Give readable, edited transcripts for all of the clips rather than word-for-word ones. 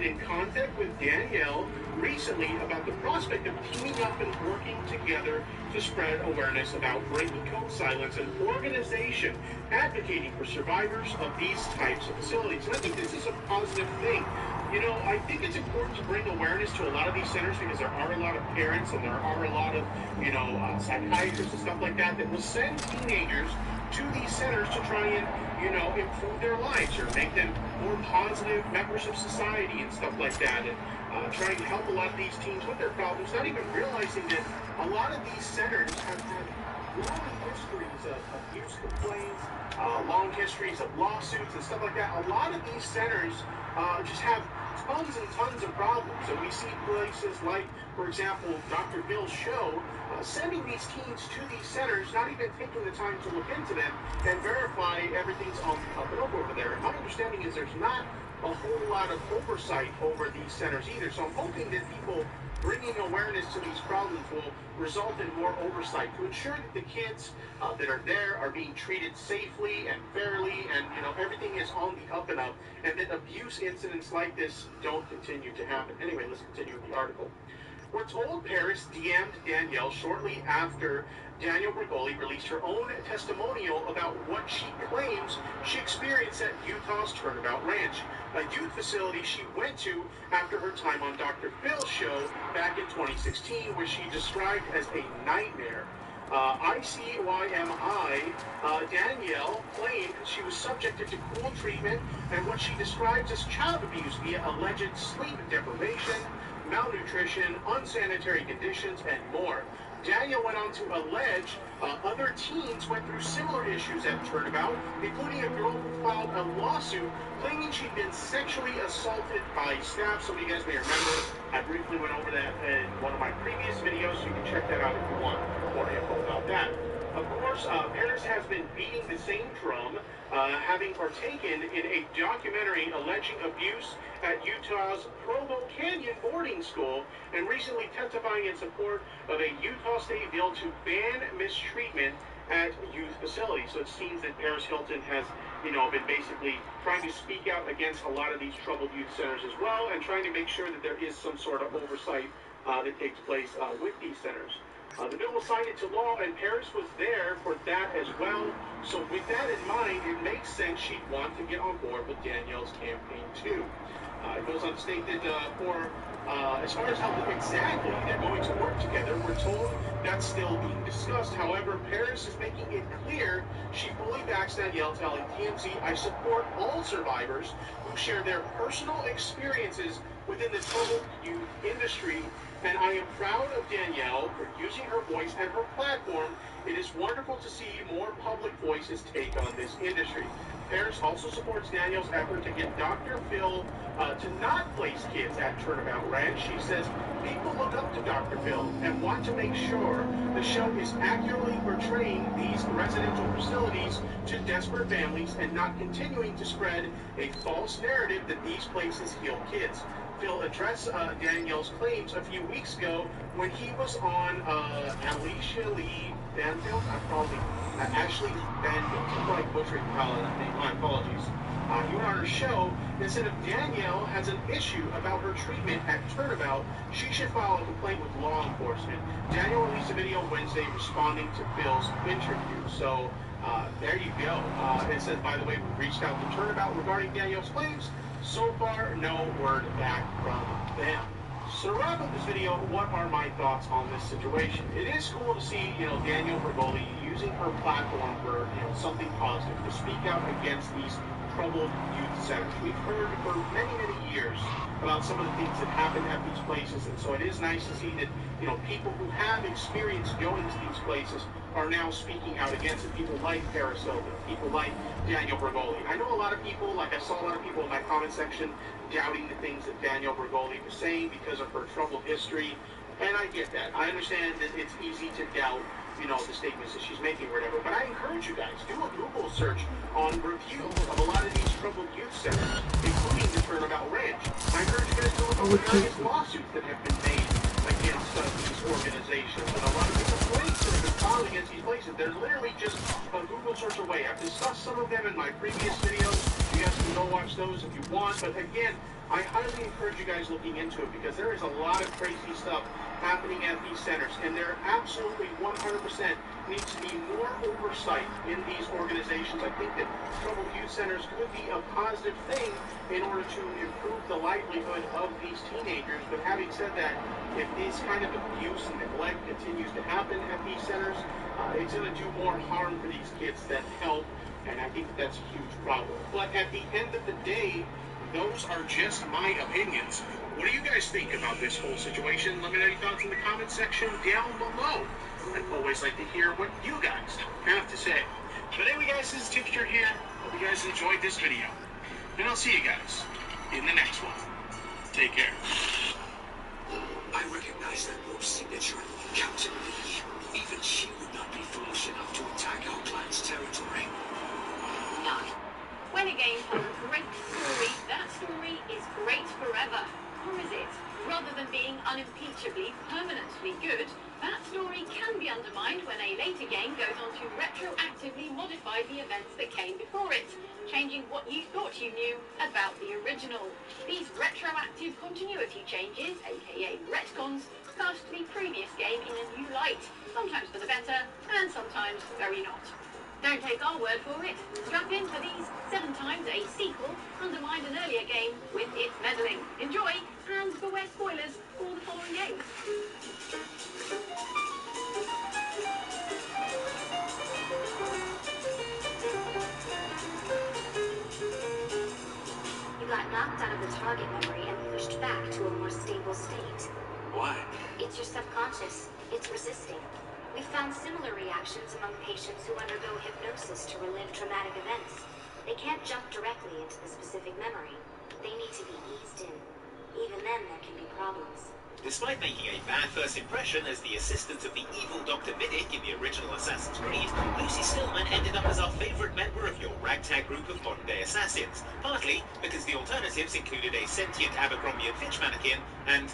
in contact with Danielle recently about the prospect of teaming up and working together to spread awareness about breaking code silence, an organization advocating for survivors of these types of facilities. And I think this is a positive thing. You know, I think it's important to bring awareness to a lot of these centers because there are a lot of parents and there are a lot of, psychiatrists and stuff like that that will send teenagers to these centers to try and, improve their lives or make them more positive members of society and stuff like that. And trying to help a lot of these teens with their problems, not even realizing that a lot of these centers have had long histories of abuse complaints, long histories of lawsuits and stuff like that. A lot of these centers just have tons and tons of problems. And we see places like, for example, Dr. Bill's show, sending these teens to these centers, not even taking the time to look into them and verify everything's on up and over there. And my understanding is there's not a whole lot of oversight over these centers either. So I'm hoping that people bringing awareness to these problems will result in more oversight to ensure that the kids that are there are being treated safely and fairly, and everything is on the up and up, and that abuse incidents like this don't continue to happen. Anyway, let's continue with the article. We're told Paris DM'd Danielle shortly after Danielle Bergoli released her own testimonial about what she claims she experienced at Utah's Turnabout Ranch, a youth facility she went to after her time on Dr. Phil's show back in 2016, which she described as a nightmare. ICYMI, Danielle claimed she was subjected to cruel treatment and what she describes as child abuse via alleged sleep deprivation, malnutrition, unsanitary conditions, and more. Danielle went on to allege other teens went through similar issues at Turnabout, including a girl who filed a lawsuit claiming she'd been sexually assaulted by staff. Some of you guys may remember, I briefly went over that in one of my previous videos, so you can check that out if you want more info about that. Of course, Paris has been beating the same drum, having partaken in a documentary alleging abuse at Utah's Provo Canyon boarding school, and recently testifying in support of a Utah state bill to ban mistreatment at youth facilities. So it seems that Paris Hilton has, been basically trying to speak out against a lot of these troubled youth centers as well, and trying to make sure that there is some sort of oversight that takes place with these centers. The bill was signed into law, and Paris was there for that as well. So with that in mind, it makes sense she'd want to get on board with Danielle's campaign too. It goes on to state that as far as how exactly they're going to work together, we're told that's still being discussed. However, Paris is making it clear she fully backs Danielle, telling TMZ, "I support all survivors who share their personal experiences within the troubled youth industry, and I am proud of Danielle for using her voice and her platform. It is wonderful to see more public voices take on this industry." Paris also supports Danielle's effort to get Dr. Phil to not place kids at Turnabout Ranch. She says people look up to Dr. Phil and want to make sure the show is accurately portraying these residential facilities to desperate families and not continuing to spread a false narrative that these places heal kids. Phil addressed Danielle's claims a few weeks ago when he was on Alicia Lee Banfield. Ashley Banfield. I'm probably butchering that name. My apologies. He went on her show and said if Danielle has an issue about her treatment at Turnabout, she should file a complaint with law enforcement. Danielle released a video Wednesday responding to Phil's interview. So there you go. It says, by the way, we reached out to Turnabout regarding Danielle's claims. So far, no word back from them. So to wrap up this video, what are my thoughts on this situation? It is cool to see, Danielle Bergoli using her platform for, something positive, to speak out against these troubled youth centers. We've heard for many, many years about some of the things that happen at these places, and so it is nice to see that, people who have experience going to these places are now speaking out against it. People like Paris Hilton, people like Danielle Bergoli. I know a lot of people, I saw a lot of people in my comment section doubting the things that Danielle Bergoli was saying because of her troubled history, and I get that. I understand that it's easy to doubt, the statements that she's making or whatever, but I encourage you guys, do a Google search on reviews of a lot of these troubled youth centers, including the Turnabout Ranch. I encourage you guys to look at the various lawsuits that have been made against these organizations, and a lot of the complaints that have been filed against these places. They're literally just a Google search away. I've discussed some of them in my previous videos. You guys can go watch those if you want, but again, I highly encourage you guys looking into it because there is a lot of crazy stuff happening at these centers, and there absolutely 100% needs to be more oversight in these organizations. I think that troubled youth centers could be a positive thing in order to improve the livelihood of these teenagers. But having said that, if this kind of abuse and neglect continues to happen at these centers, it's going to do more harm for these kids than help, and I think that's a huge problem. But at the end of the day, those are just my opinions. What do you guys think about this whole situation? Let me know your thoughts in the comment section down below. I'd always like to hear what you guys have to say. But anyway, guys, this is Tipster here. Hope you guys enjoyed this video. And I'll see you guys in the next one. Take care. I recognize that wolf signature, Captain Lee. Even she would not be foolish enough to attack our clan's territory. No. When a game has a great story, that story is great forever. Or is it? Rather than being unimpeachably, permanently good, that story can be undermined when a later game goes on to retroactively modify the events that came before it, changing what you thought you knew about the original. These retroactive continuity changes, aka retcons, cast the previous game in a new light, sometimes for the better, and sometimes very not. Don't take our word for it. Strap in for these 7 times a sequel undermined an earlier game with its meddling. Enjoy, and beware spoilers for the following games. You got knocked out of the target memory and pushed back to a more stable state. Why? It's your subconscious. It's resisting. We found similar reactions among patients who undergo hypnosis to relive traumatic events. They can't jump directly into the specific memory. They need to be eased in. Even then, there can be problems. Despite making a bad first impression as the assistant of the evil Dr. Middick in the original Assassin's Creed, Lucy Stillman ended up as our favourite member of your ragtag group of modern-day assassins, partly because the alternatives included a sentient Abercrombie and Fitch mannequin and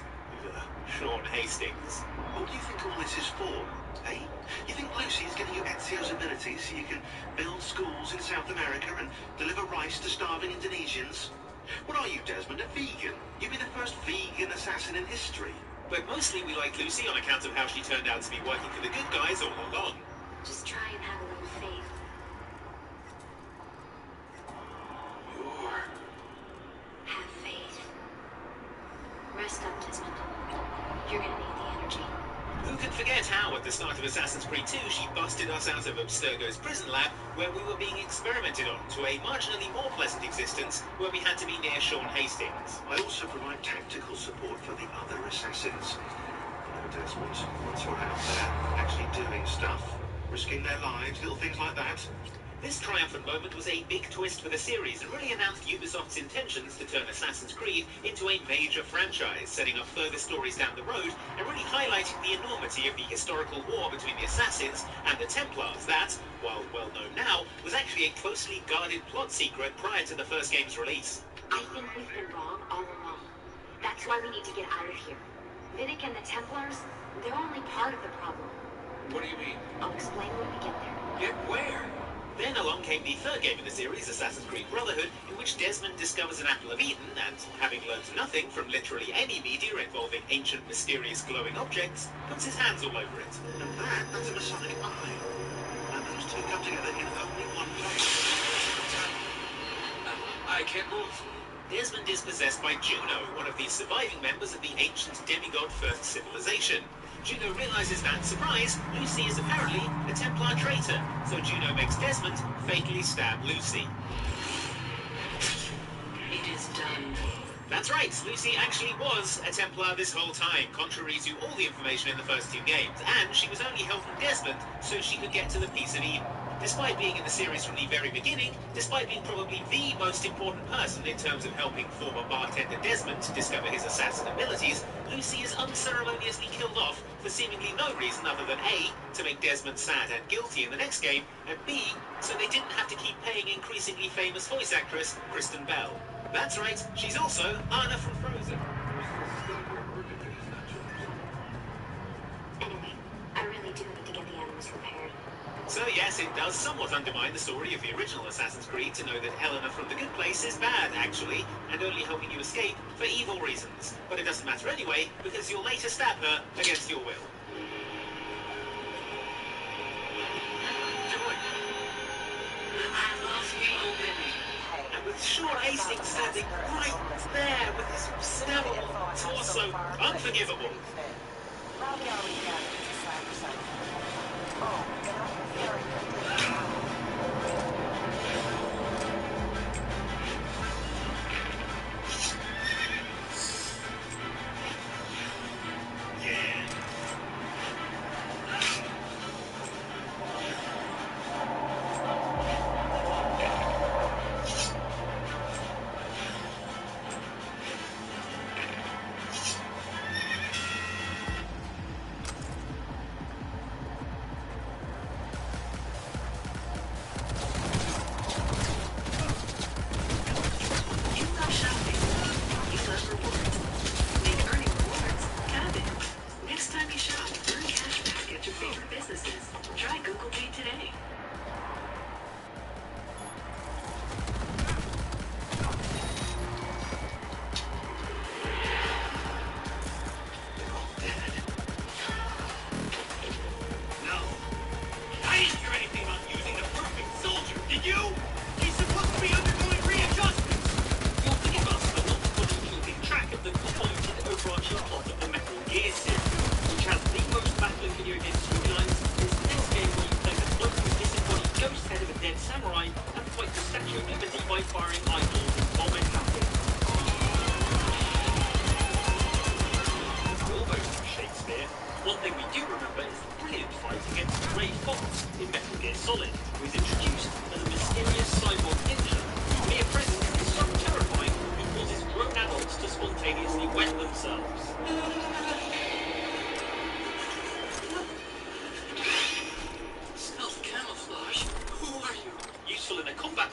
Sean Hastings. What do you think all this is for? Eh? You think Lucy is giving you Ezio's abilities so you can build schools in South America and deliver rice to starving Indonesians? What are you, Desmond, a vegan? You'd be the first vegan assassin in history. But mostly we like Lucy on account of how she turned out to be working for the good guys all along. Just try and have a little faith. Have faith. Rest up, Desmond. You're gonna need the energy. Who can forget how, at the start of Assassin's Creed 2, she busted us out of Abstergo's prison lab, where we were being experimented on, to a marginally more pleasant existence, where we had to be near Sean Hastings. I also provide tactical support for the other assassins. You know, Desmond, once you're out there, actually doing stuff, risking their lives, little things like that. This triumphant moment was a big twist for the series and really announced Ubisoft's intentions to turn Assassin's Creed into a major franchise, setting up further stories down the road and really highlighting the enormity of the historical war between the Assassins and the Templars that, while well known now, was actually a closely guarded plot secret prior to the first game's release. I think we've been wrong all along. That's why we need to get out of here. Vidic and the Templars, they're only part of the problem. What do you mean? I'll explain when we get there. Get where? Then along came the third game in the series, Assassin's Creed Brotherhood, in which Desmond discovers an Apple of Eden and, having learned nothing from literally any media involving ancient, mysterious, glowing objects, puts his hands all over it. And that's a Masonic eye. And those two come together in only one place. I can't move. Desmond is possessed by Juno, one of the surviving members of the ancient demigod First Civilization. Juno realizes that, surprise, Lucy is apparently a Templar traitor, so Juno makes Desmond fatally stab Lucy. It is done. That's right, Lucy actually was a Templar this whole time, contrary to all the information in the first 2 games, and she was only helping Desmond so she could get to the Piece of Eden. Despite being in the series from the very beginning, despite being probably the most important person in terms of helping former bartender Desmond to discover his assassin abilities, Lucy is unceremoniously killed off for seemingly no reason other than A, to make Desmond sad and guilty in the next game, and B, so they didn't have to keep paying increasingly famous voice actress Kristen Bell. That's right, she's also Anna from Frozen. Anyway, I really do need to get the animals repaired. So yes, it does somewhat undermine the story of the original Assassin's Creed to know that Helena from the Good Place is bad, actually, and only helping you escape for evil reasons. But it doesn't matter anyway, because you'll later stab her against your will. And with Sean Hastings standing right there with his stabbable torso, unforgivable.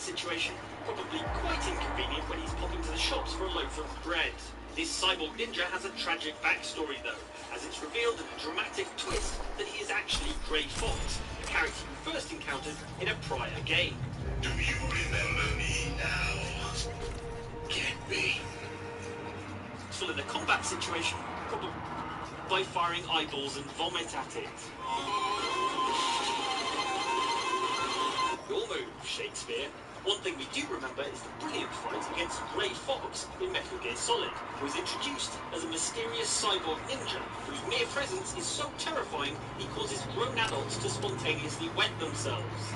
Situation, probably quite inconvenient when he's popping to the shops for a loaf of bread. This cyborg ninja has a tragic backstory though, as it's revealed in a dramatic twist that he is actually Grey Fox, a character you first encountered in a prior game. Do you remember me now? Can't be. Still in a combat situation, probably by firing eyeballs and vomit at it. Your move, Shakespeare. One thing we do remember is the brilliant fight against Grey Fox in Metal Gear Solid, who is introduced as a mysterious cyborg ninja whose mere presence is so terrifying he causes grown adults to spontaneously wet themselves.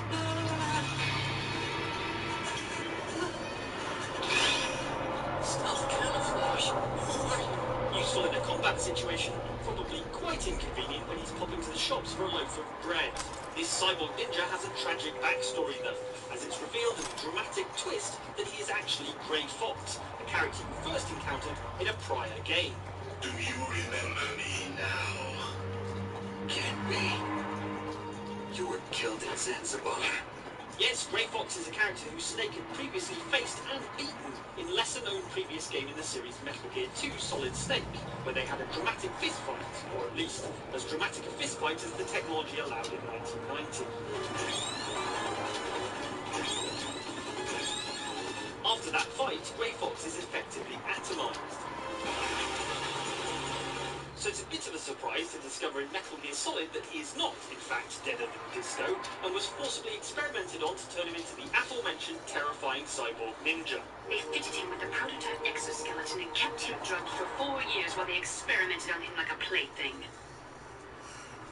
Stealth camouflage. Who are you? Useful in a combat situation, probably quite inconvenient when he's popping to the shops for a loaf of bread. This cyborg ninja has a tragic backstory though, as it's revealed in a dramatic twist that he is actually Grey Fox, a character you first encountered in a prior game. Do you remember me now? Can't be. You were killed in Zanzibar. Yes, Grey Fox is a character who Snake had previously faced and beaten in lesser-known previous game in the series Metal Gear 2 Solid Snake, where they had a dramatic fistfight, or at least as dramatic a fistfight as the technology allowed in 1990. After that fight, Grey Fox is effectively atomized. So it's a bit of a surprise to discover in Metal Gear Solid that he is not, in fact, deader than Disco, and was forcibly experimented on to turn him into the aforementioned terrifying cyborg ninja. They fitted him with a prototype exoskeleton and kept him drugged for 4 years while they experimented on him like a plaything.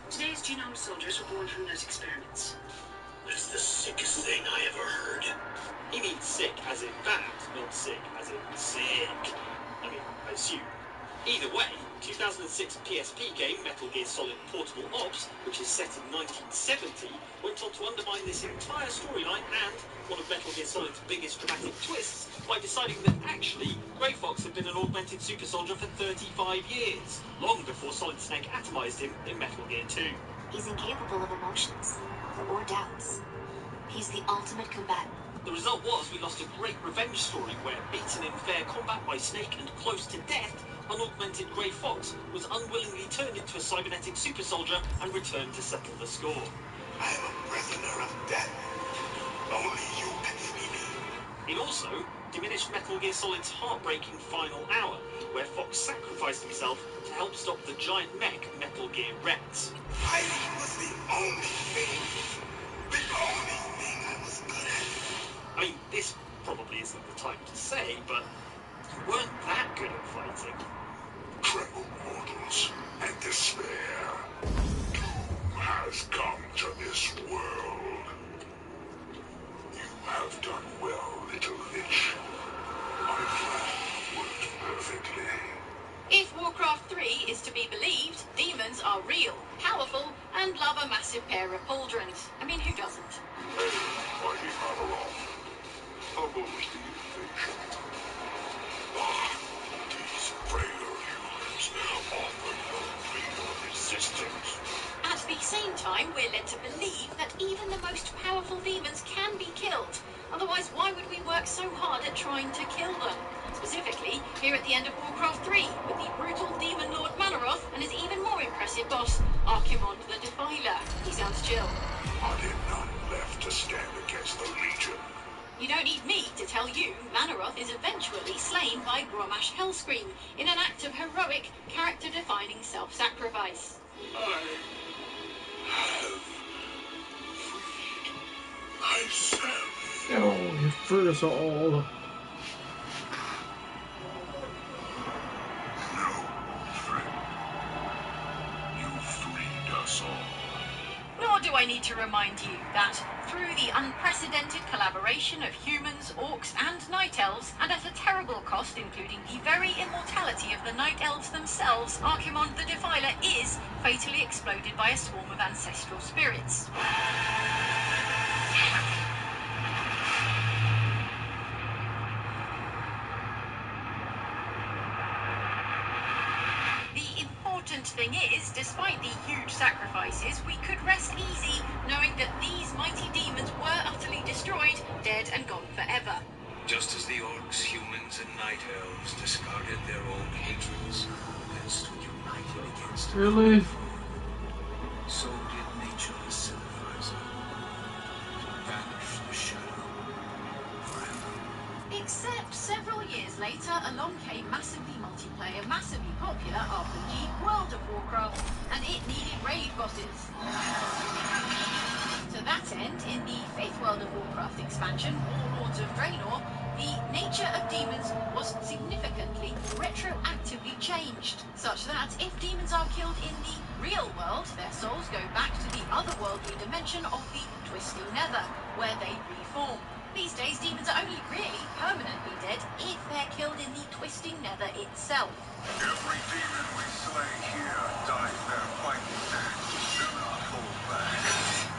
Today's genome soldiers were born from those experiments. That's the sickest thing I ever heard. He means sick as in bad, not sick as in sick. I mean, I assume. Either way, 2006 PSP game Metal Gear Solid Portable Ops, which is set in 1970, went on to undermine this entire storyline and one of Metal Gear Solid's biggest dramatic twists by deciding that actually Grey Fox had been an augmented super soldier for 35 years, long before Solid Snake atomized him in Metal Gear 2. He's incapable of emotions or doubts. He's the ultimate combatant. The result was we lost a great revenge story where, beaten in fair combat by Snake and close to death, unaugmented Grey Fox was unwillingly turned into a cybernetic super soldier and returned to settle the score. I have a breath in the of death. Only you can free me. It also diminished Metal Gear Solid's heartbreaking final hour, where Fox sacrificed himself to help stop the giant mech Metal Gear wrecked. Fighting was the only thing I was good at. I mean, this probably isn't the time to say, but you weren't that good at fighting. Crippled mortals and despair. Doom has come to this world. You have done well, little Lich. My plan worked perfectly. If Warcraft 3 is to be believed, demons are real, powerful, and love a massive pair of pauldrons. I mean, who doesn't? Mighty Amarok. How goes the invasion? These frailer humans offer no real resistance. At the same time, we're led to believe that even the most powerful demons can be killed. Otherwise, why would we work so hard at trying to kill them? Specifically, here at the end of Warcraft 3, with the brutal demon lord Manaroth and his even more impressive boss, Archimond the Defiler. He sounds chill. Are there none left to stand against the Legion? You don't need me to tell you Manaroth is eventually slain by Grommash Hellscream in an act of heroic, character-defining self-sacrifice. I have freed myself. Oh, you threw us all. No threat. You freed us all. Nor do I need to remind you that through the unprecedented collaboration of humans, orcs, and night elves, and at a terrible cost including the very immortality of the night elves themselves, Archimond the Defiler is fatally exploded by a swarm of ancestral spirits. The important thing is, despite the huge sacrifices, we could rest easy knowing that these mighty demons were utterly destroyed, dead and gone forever. Just as the orcs, humans, and night elves discarded their old hatreds and stood united against Really? so did nature's synthesizer to banish the shadow forever. Except several years later, along came massively multiplayer, massively popular RPG World of Warcraft, and it needed raid bosses. To that end, in the 5th World of Warcraft expansion, Warlords of Draenor, the nature of demons was significantly retroactively changed, such that if demons are killed in the real world, their souls go back to the otherworldly dimension of the Twisting Nether, where they reform. These days, demons are only really permanently dead if they're killed in the Twisting Nether itself. Every demon we slay here dies their fighting dead. Do not hold back.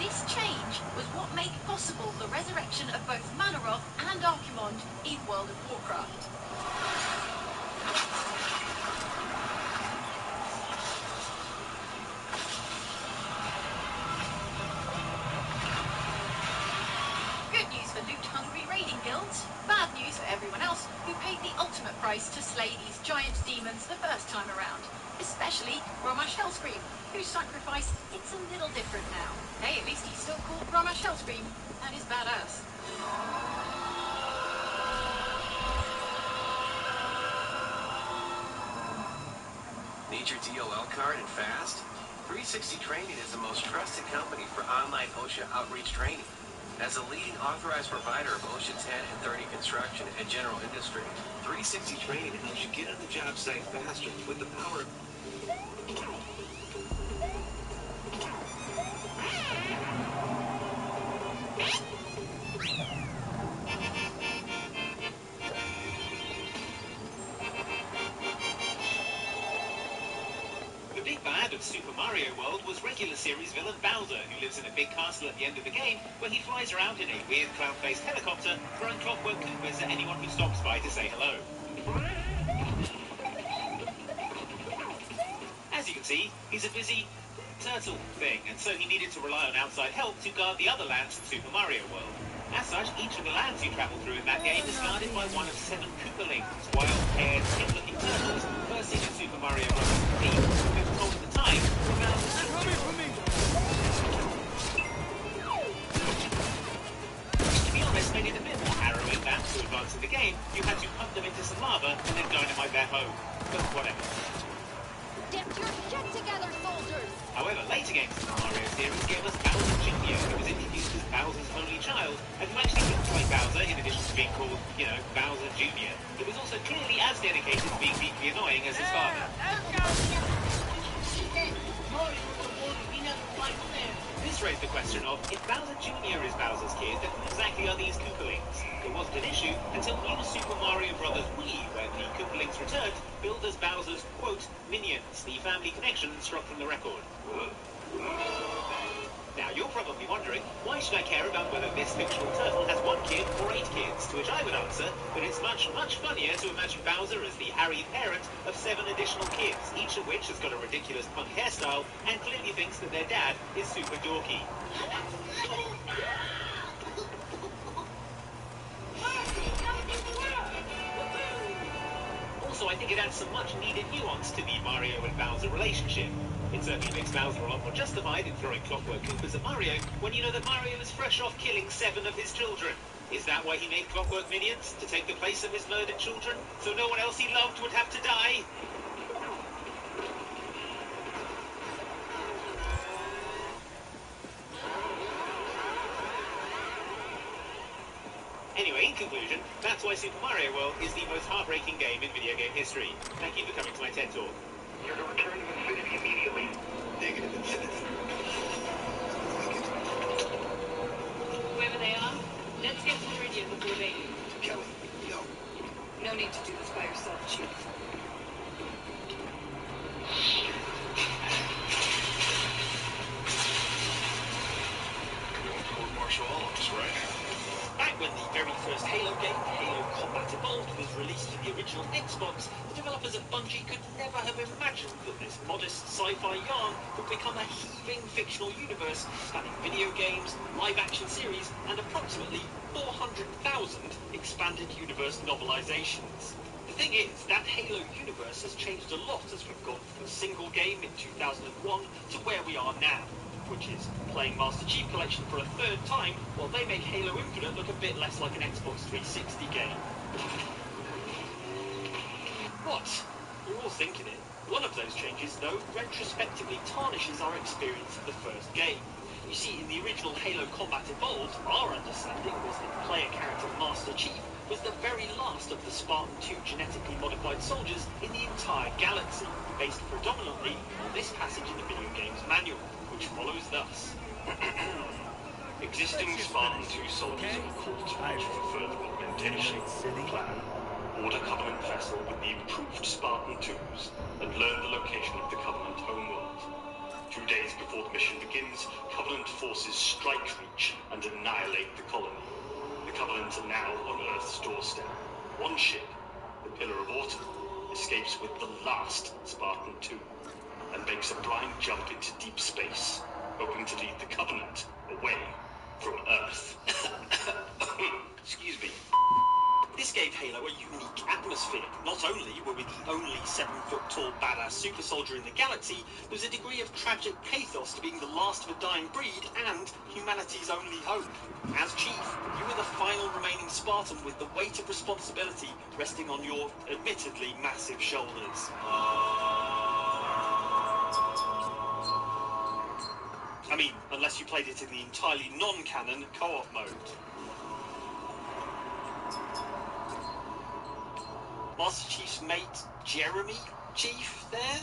This change was what made possible the resurrection of both Manaroth and Archimond in World of Warcraft. Good news for loot-hungry raiding guilds. Bad news for everyone else who paid the ultimate price to slay these giant demons the first time around. Especially Grommash Hellscream, whose sacrifice, it's a little different now. Hey, at least he's still called Grommash Hellscream, and is badass. Need your DOL card and fast? 360 Training is the most trusted company for online OSHA outreach training. As a leading authorized provider of OSHA 10 and 30 construction and general industry, 360 Training helps you get on the job site faster with the power of... The big bad of Super Mario World was regular series villain Bowser, who lives in a big castle at the end of the game, where he flies around in a weird cloud-faced helicopter, throwing clockwork Koopas at anyone who stops by to say hello. As you can see, he's a busy turtle thing, and so he needed to rely on outside help to guard the other lands in Super Mario World. As such, each of the lands you travel through in that game is guarded by one of 7 Koopalings, wild-haired, skin-looking turtles, first seen in Super Mario Bros. 3, who were told at the time were about... They're coming for me! However, later games in the Mario series gave us Bowser Jr., who was introduced as Bowser's only child, and who actually looked like Bowser in addition to being called, Bowser Jr. He was also clearly as dedicated to being deeply annoying as his father. This raised the question of, if Bowser Jr. is Bowser's kid, then who exactly are these Koopalings? It wasn't an issue until New Super Mario Bros. Wii, where the Koopalings returned, billed as Bowser's, quote, minions, the family connection struck from the record. Now, you're probably wondering, why should I care about whether this fictional turtle has 1 kid or 8 kids? To which I would answer that it's much, much funnier to imagine Bowser as the harried parent of 7 additional kids, each of which has got a ridiculous punk hairstyle and clearly thinks that their dad is super dorky. Also, I think it adds some much-needed nuance to the Mario and Bowser relationship. It certainly makes Bowser a lot more justified in throwing Clockwork Koopas at Mario when you know that Mario is fresh off killing 7 of his children. Is that why he made Clockwork Minions? To take the place of his murdered children? So no one else he loved would have to die? Anyway, in conclusion, that's why Super Mario World is the most heartbreaking game in video game history. Thank you for coming to my TED Talk. You're to return to infinity immediately. Negative infinity. Whoever they are, let's get to Meridian before they... Kelly, no. No need to do this by yourself, Chief. Court-martial all of us, right? Back when the very first Halo game, Halo Combat Evolved, was released for the original Xbox, the developers at Bungie could never have imagined that this modest sci-fi yarn would become a heaving fictional universe spanning video games, live-action series, and approximately 400,000 expanded universe novelizations. The thing is, that Halo universe has changed a lot as we've gone from a single game in 2001 to where we are now, which is playing Master Chief Collection for a 3rd time, while they make Halo Infinite look a bit less like an Xbox 360 game. What? You're all thinking it. One of those changes, though, retrospectively tarnishes our experience of the first game. You see, in the original Halo Combat Evolved, our understanding was that the player character Master Chief was the very last of the Spartan 2 genetically modified soldiers in the entire galaxy, based predominantly on this passage in the video game's manual, which follows thus. Existing Spartan 2 soldiers are called to watch for further augmentation. Plan. Order Covenant vessel with the improved Spartan 2s and learn the location of the Covenant homeworld. 2 days before the mission begins, Covenant forces strike Reach and annihilate the colony. The Covenant are now on Earth's doorstep. One ship, the Pillar of Autumn, escapes with the last Spartan 2 and makes a blind jump into deep space, hoping to lead the Covenant away from Earth. Excuse me. This gave Halo a unique atmosphere. Not only were we the only 7-foot-tall badass super soldier in the galaxy, there was a degree of tragic pathos to being the last of a dying breed and humanity's only hope. As Chief, you were the final remaining Spartan with the weight of responsibility resting on your, admittedly, massive shoulders. I mean, unless you played it in the entirely non-canon co-op mode. Master Chief's mate, Jeremy Chief, there?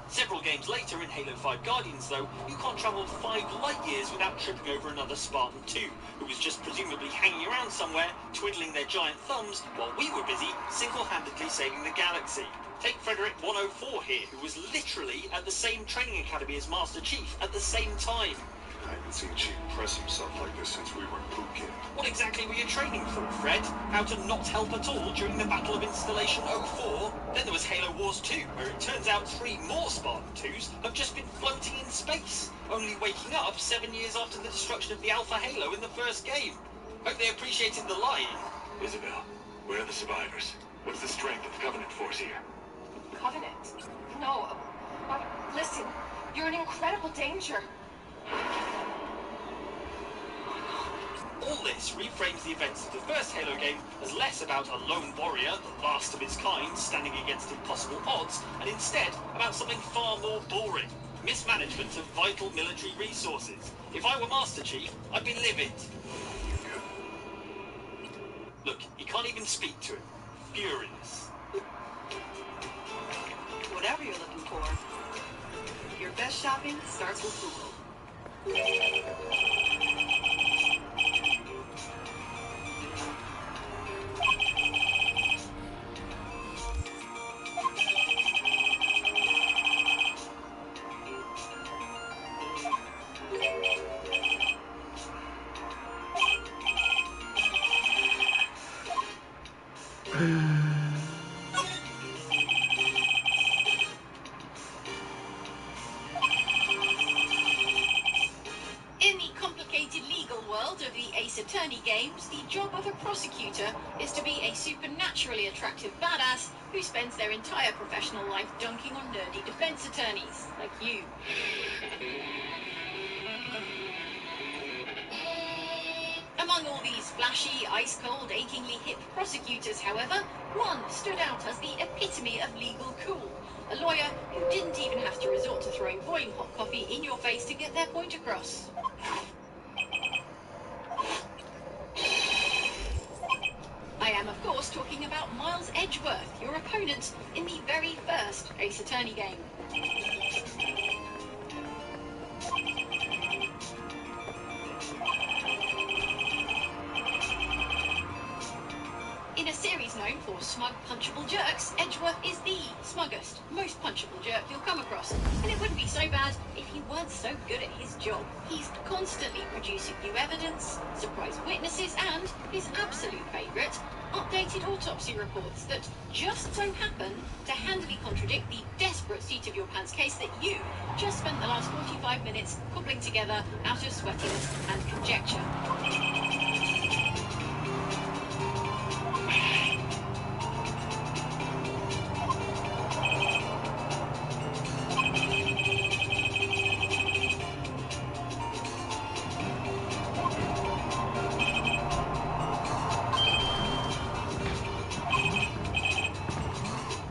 Several games later, in Halo 5 Guardians, though, you can't travel 5 light years without tripping over another Spartan 2, who was just presumably hanging around somewhere, twiddling their giant thumbs, while we were busy single-handedly saving the galaxy. Take Frederick 104 here, who was literally at the same training academy as Master Chief at the same time. I haven't seen Chief press himself like this since we were in boot camp. What exactly were you training for, Fred? How to not help at all during the Battle of Installation 04? Then there was Halo Wars 2, where it turns out 3 more Spartan 2s have just been floating in space, only waking up 7 years after the destruction of the Alpha Halo in the first game. Hope they appreciated the lying. Isabel, where are the survivors? What's the strength of the Covenant force here? Covenant? No. Listen, you're in incredible danger. All this reframes the events of the first Halo game as less about a lone warrior, the last of its kind, standing against impossible odds, and instead about something far more boring. mismanagement of vital military resources. If I were Master Chief, I'd be livid. Look, he can't even speak to him. Furious. Whatever you're looking for, your best shopping starts with Google. In the complicated legal world of the Ace Attorney games, the job of a prosecutor is to be a supernaturally attractive badass who spends their entire professional life dunking on nerdy defense attorneys, like you. Among all these flashy, ice-cold, achingly hip prosecutors, however, one stood out as the epitome of legal cool. A lawyer who didn't even have to resort to throwing boiling hot coffee in your face to get their point across. I am, of course, talking about Miles Edgeworth, your opponent in the very first Ace Attorney game. In a series known for smug, punchable jerks, Edgeworth is the smuggest, most punchable jerk you'll come across. And it wouldn't be so bad if he weren't so good at his job. He's constantly producing new evidence, surprise witnesses, and his absolute favourite, updated autopsy reports that just so happen to handily contradict the desperate seat-of-your-pants case that you just spent the last 45 minutes cobbling together out of sweatiness and conjecture.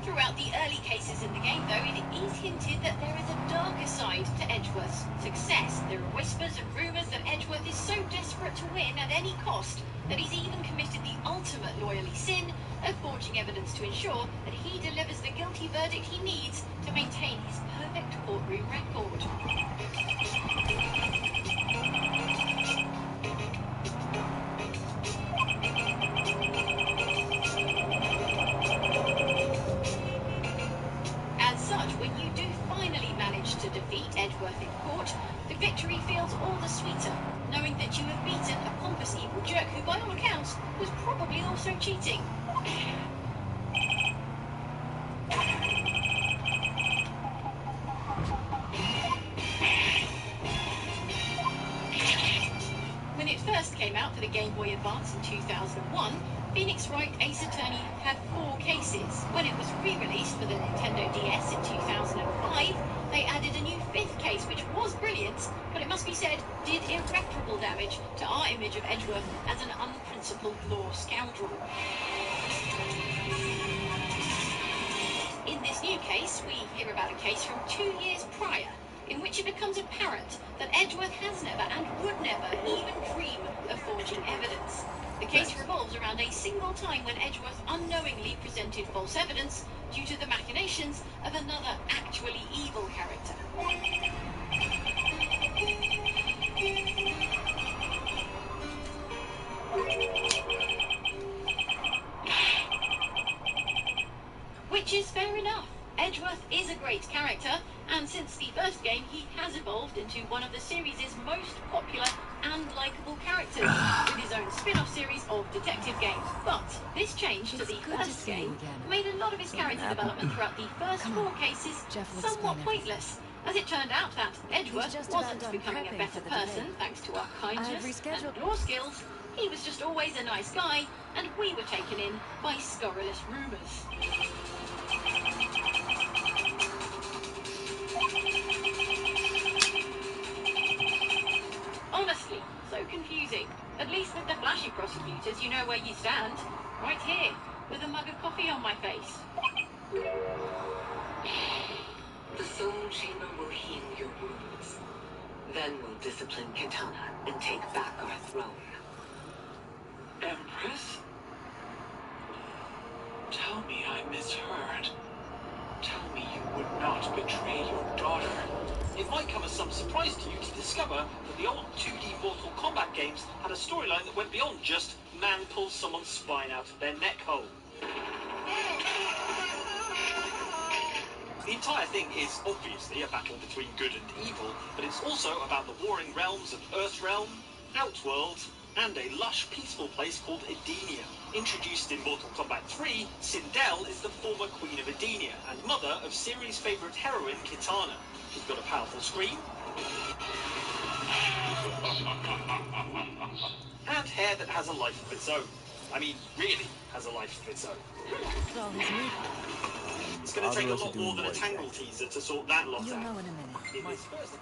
Throughout the early cases in the game, though, it is hinted that there is a darker side to Edgeworth's success. There are whispers and rumours that Edgeworth is so desperate to win at any cost that he's even committed the ultimate lawyerly sin of forging evidence to ensure that he delivers the guilty verdict he needs to maintain his perfect courtroom record. As such, when you do finally manage to defeat Edgeworth in court, the victory feels all the sweeter, knowing that you have beaten a pompous evil jerk who, by all accounts, was probably also cheating. When it first came out for the Game Boy Advance in 2001, Phoenix Wright Ace Attorney had 4 cases. When it was re-released for the Nintendo DS in 2005, they added a new 5th case, which was brilliant, but it must be said, did irreparable damage to our image of Edgeworth as an unprincipled law scoundrel. In this new case, we hear about a case from 2 years prior, in which it becomes apparent that Edgeworth has never and would never even dream of forging evidence. The case revolves around a single time when Edgeworth unknowingly presented false evidence due to the machinations of another actually evil character. Which is fair enough. Edgeworth is a great character, and since the first game, he has evolved into one of the series' most popular and likeable characters, with his own spin-off series of detective games. But this change to the first game made a lot of his character development throughout the first 4 cases somewhat pointless, as it turned out that Edgeworth wasn't becoming a better person thanks to our kindness and law skills. He was just always a nice guy, and we were taken in by scurrilous rumours. Honestly, so confusing. At least with the flashy prosecutors, you know where you stand. Right here, with a mug of coffee on my face. The soul chamber will heal your Then we'll discipline Kitana and take back our throne. Empress? Tell me I misheard. Tell me you would not betray your daughter. It might come as some surprise to you to discover that the old 2D Mortal Kombat games had a storyline that went beyond just man pulls someone's spine out of their neck hole. The entire thing is obviously a battle between good and evil, but it's also about the warring realms of Earthrealm, Outworld, and a lush, peaceful place called Edenia. Introduced in Mortal Kombat 3, Sindel is the former Queen of Edenia and mother of series' favourite heroine, Kitana. She's got a powerful scream, and hair that has a life of its own. I mean, really has a life of its own. It's going to take a lot more than a Tangle teaser to sort that lot out. You'll know in a minute.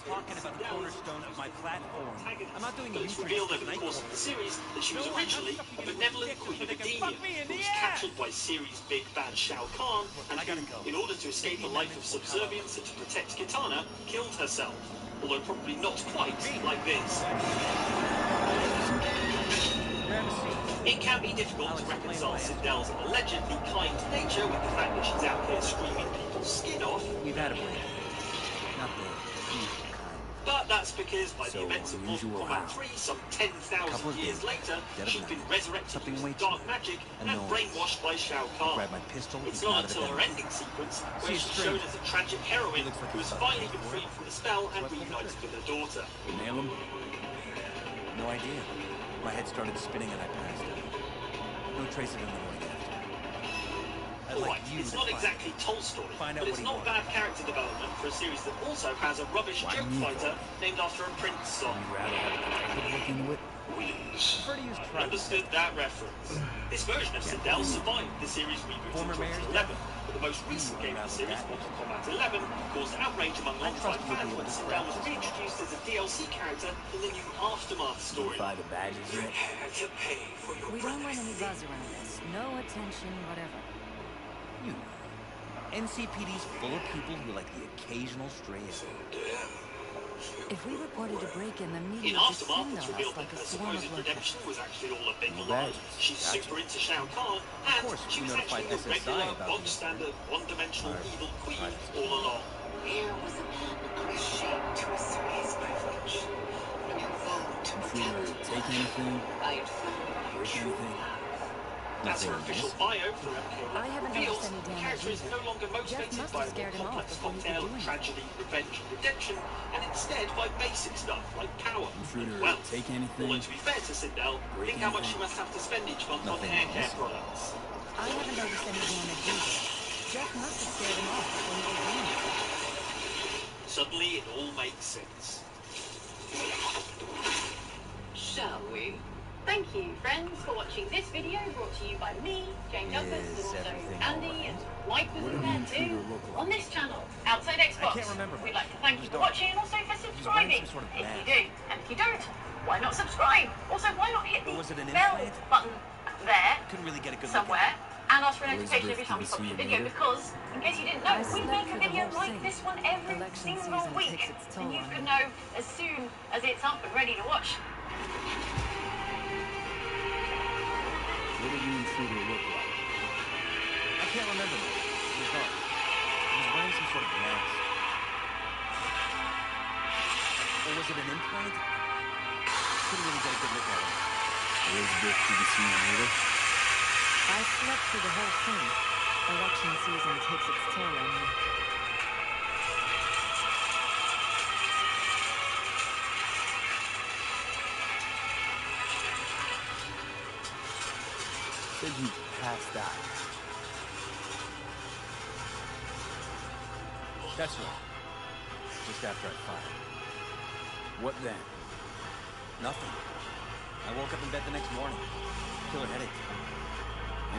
Talking about the cornerstones of my platform. I'm not doing But it's revealed over the course of the series that she was originally a benevolent Queen of Edenia who was captured by series' big bad Shao Kahn and who, in order to escape a life of subservience and to protect Kitana, killed herself. Although probably not quite like this. It can be difficult to reconcile Sindel's allegedly kind nature with the fact that she's out here screaming people's skin off. We've had a break. Not the usual kind. But that's because by the events of Mortal Kombat 3, some 10,000 years later, she's been resurrected with dark magic and brainwashed by Shao Kahn. It's not until her ending sequence where she's shown as a tragic heroine who has finally been freed from the spell and reunited with her daughter. Nail him? No idea. My head started spinning and I passed out. No trace of him in the morning after. Alright, it's not exactly Tolstoy, but it's not bad character development for a series that also has a rubbish joke fighter named after a Prince song. Understood that reference. This version of Sindel survived the series reboot in 2011, but the most recent game of the series, Mortal Kombat 11, caused outrage among longtime fans when Sindel was reintroduced as a DLC character in the new Aftermath story. Prepare to pay for your We don't want any buzz around this. No attention, whatever. You know. NCPD's full of people who like the occasional stray edge. If we reported a break-in, the media In would Aftermath, descend it's on revealed us like that a her swarm of supposed locusts. redemption was actually all a big lie. She's super into Shao Kahn, and she was actually a regular, bog-standard, one-dimensional evil queen all along. Here was a man ashamed to assert his privilege. When you vowed to protect take anything, I'd follow your true love. As her official bio for MK I haven't reveals, noticed any the damage character is either. no longer motivated Jeff must by have a scared him complex off before he cocktail could of do anything. tragedy, revenge, and redemption, and instead by basic stuff like power and wealth. Although to be fair to Sindel, think how much she must have to spend each month on hair care products. I haven't noticed any damage either. Jeff must have scared him off before he could do anything. Suddenly, it all makes sense. Shall we? Thank you, friends, for watching this video brought to you by me, Jane Douglas, and also Andy, and Mike was in there too, on this channel, Outside Xbox. We'd like to thank you for watching and also for subscribing, if you do. And if you don't, why not subscribe? Also, why not hit the bell button there, somewhere, and ask for a notification every time we publish a video, because, in case you didn't know, we make a video like this one every single week, and you can know as soon as it's up and ready to watch. What did the intruder look like? I can't remember. It was dark. He was wearing some sort of mask. Or was it an implant? Couldn't really get a good look at him. Elizabeth, did you see him either? I slept through the whole thing. Election season takes its toll on me. Said you passed out. That's right. Just after I fired. What then? Nothing. I woke up in bed the next morning. Killer headache.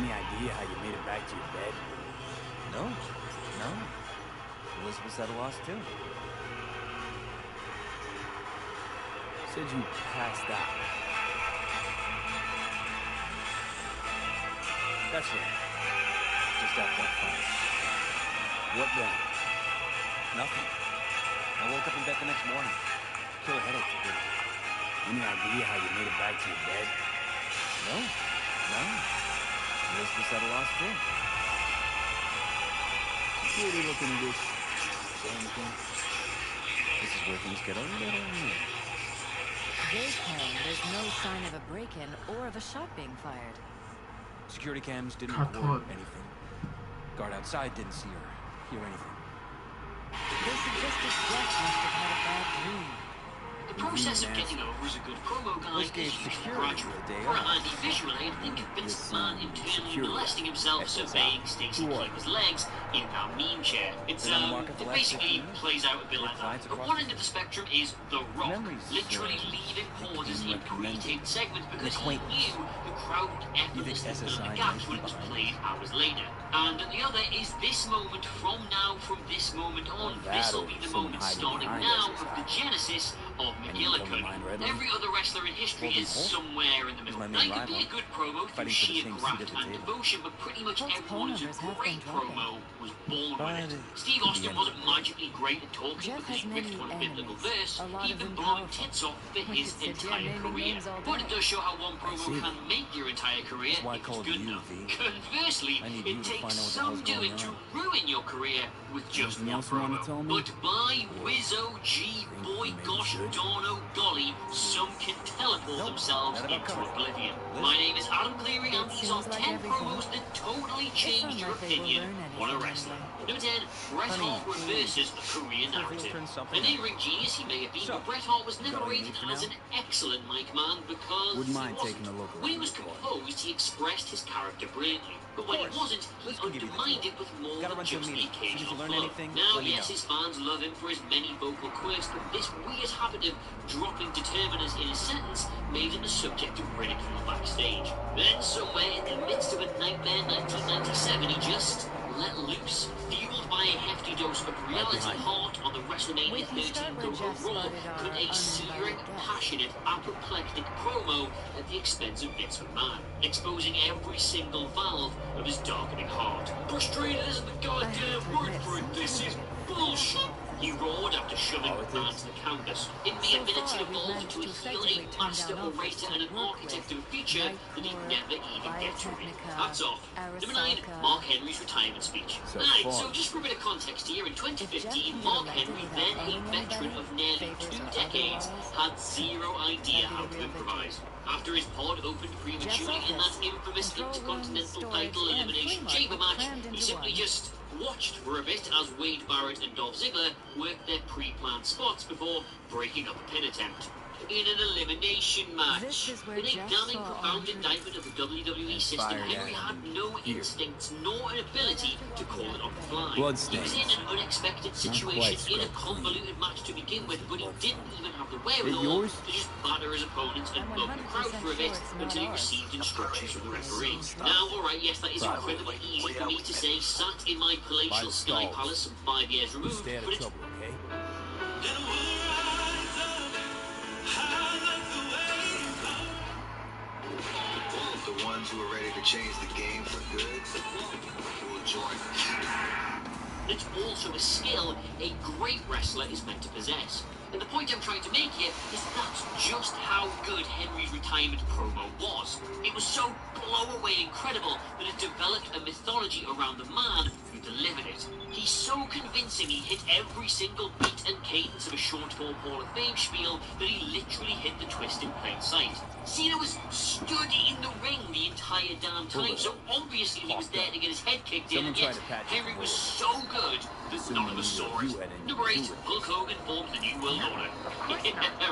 Any idea how you made it back to your bed? No. No. Elizabeth's at a loss too. Said you passed out. That's right. Just after I fired. What then? Nothing. I woke up in bed the next morning. Killer headache. Any idea how you made it back to your bed? No. This was at a loss too. Security looking at this. Say anything? This is where things get a little weird. They claim there's no sign of a break-in or of a shot being fired. Security cams didn't record anything. Guard outside didn't see or hear anything. They suggested Jeff must have had a bad dream. The process of getting over as a good promo guy is usually gradual. For a handy visual aid, think of Vince McMahon internally molesting himself surveying Stacey Keebler's legs in that meme chair. It basically plays out a bit like that. But one end of the spectrum is The Rock, literally leaving pauses in pre-taped segments because he knew the crowd would effortlessly fill in the gaps when it was played hours later. And the other is this moment from this moment on. This will be the moment starting now of the genesis of McGillicuddy. Every other wrestler in history is somewhere in the middle. Now, you can be a good promo through sheer graft and devotion, but pretty much everyone who's a great promo was born with it. Steve Austin wasn't magically great at talking because he ripped one biblical verse, even blowing tits off for his entire career. But it does show how one promo can make your entire career if it's good enough. Conversely, it takes some doing to ruin your career with just one promo. But by Wizzo G, boy gosh darn oh golly, some can teleport themselves into oblivion. My name is Adam Cleary and these are 10 promos that totally changed your opinion on a wrestler. Number 10, Bret Hart reverses the career narrative. An in-ring genius he may have been, but Bret Hart was never rated as an excellent mic man because he wasn't. When he was composed, he expressed his character brilliantly. But when he wasn't, he undermined it with more than just the occasional flow. Now, yes, his fans love him for his many vocal quirks, but this weird habit of dropping determiners in a sentence made him the subject of ridicule backstage. Then, somewhere in the midst of a nightmare 1997, he just let loose. Fueled by a hefty dose of reality, Hart on the WrestleMania 13 Go-Go Raw cut a searing, passionate, apoplectic promo at the expense of Vince McMahon, exposing every single valve of his darkening heart. Frustrated isn't the goddamn word for it, this is bullshit! He roared after shoving McMahon to the canvas. In the ability to evolve into a heel, a master orator, and an architect of a future that he'd never even get to read. Hats off. Number 9, Mark Henry's retirement speech. Alright, so just for a bit of context here, in 2015, Mark Henry, then a veteran of nearly 2 decades, had zero idea how to improvise. After his pod opened prematurely in that infamous Intercontinental title elimination chamber match, he simply just watched for a bit as Wade Barrett and Dolph Ziggler worked their pre-planned spots before breaking up a pin attempt. In an elimination match. In a damning profound indictment of the WWE system, Henry had no instincts nor an ability to call it on the fly. He was in an unexpected situation in a convoluted match to begin with, but he didn't even have the wherewithal to just batter his opponents and mug the crowd for a bit until he received instructions from the referee. Now, alright, yes, that is incredibly easy for me to say, sat in my palatial Sky Palace some 5 years removed, but it's... The ones who are ready to change the game for good will join us. It's also a skill a great wrestler is meant to possess. And the point I'm trying to make here is that's just how good Henry's retirement promo was. It was so blow-away incredible that it developed a mythology around the man who delivered it. He so convincingly hit every single beat and cadence of a short-form Hall of Fame spiel that he literally hit the twist in plain sight. Cena was stood in the ring the entire damn time, so obviously he was there to get his head kicked in, and yet Henry was so good that none of us saw it. Number 8, Hulk Hogan formed the New World Order.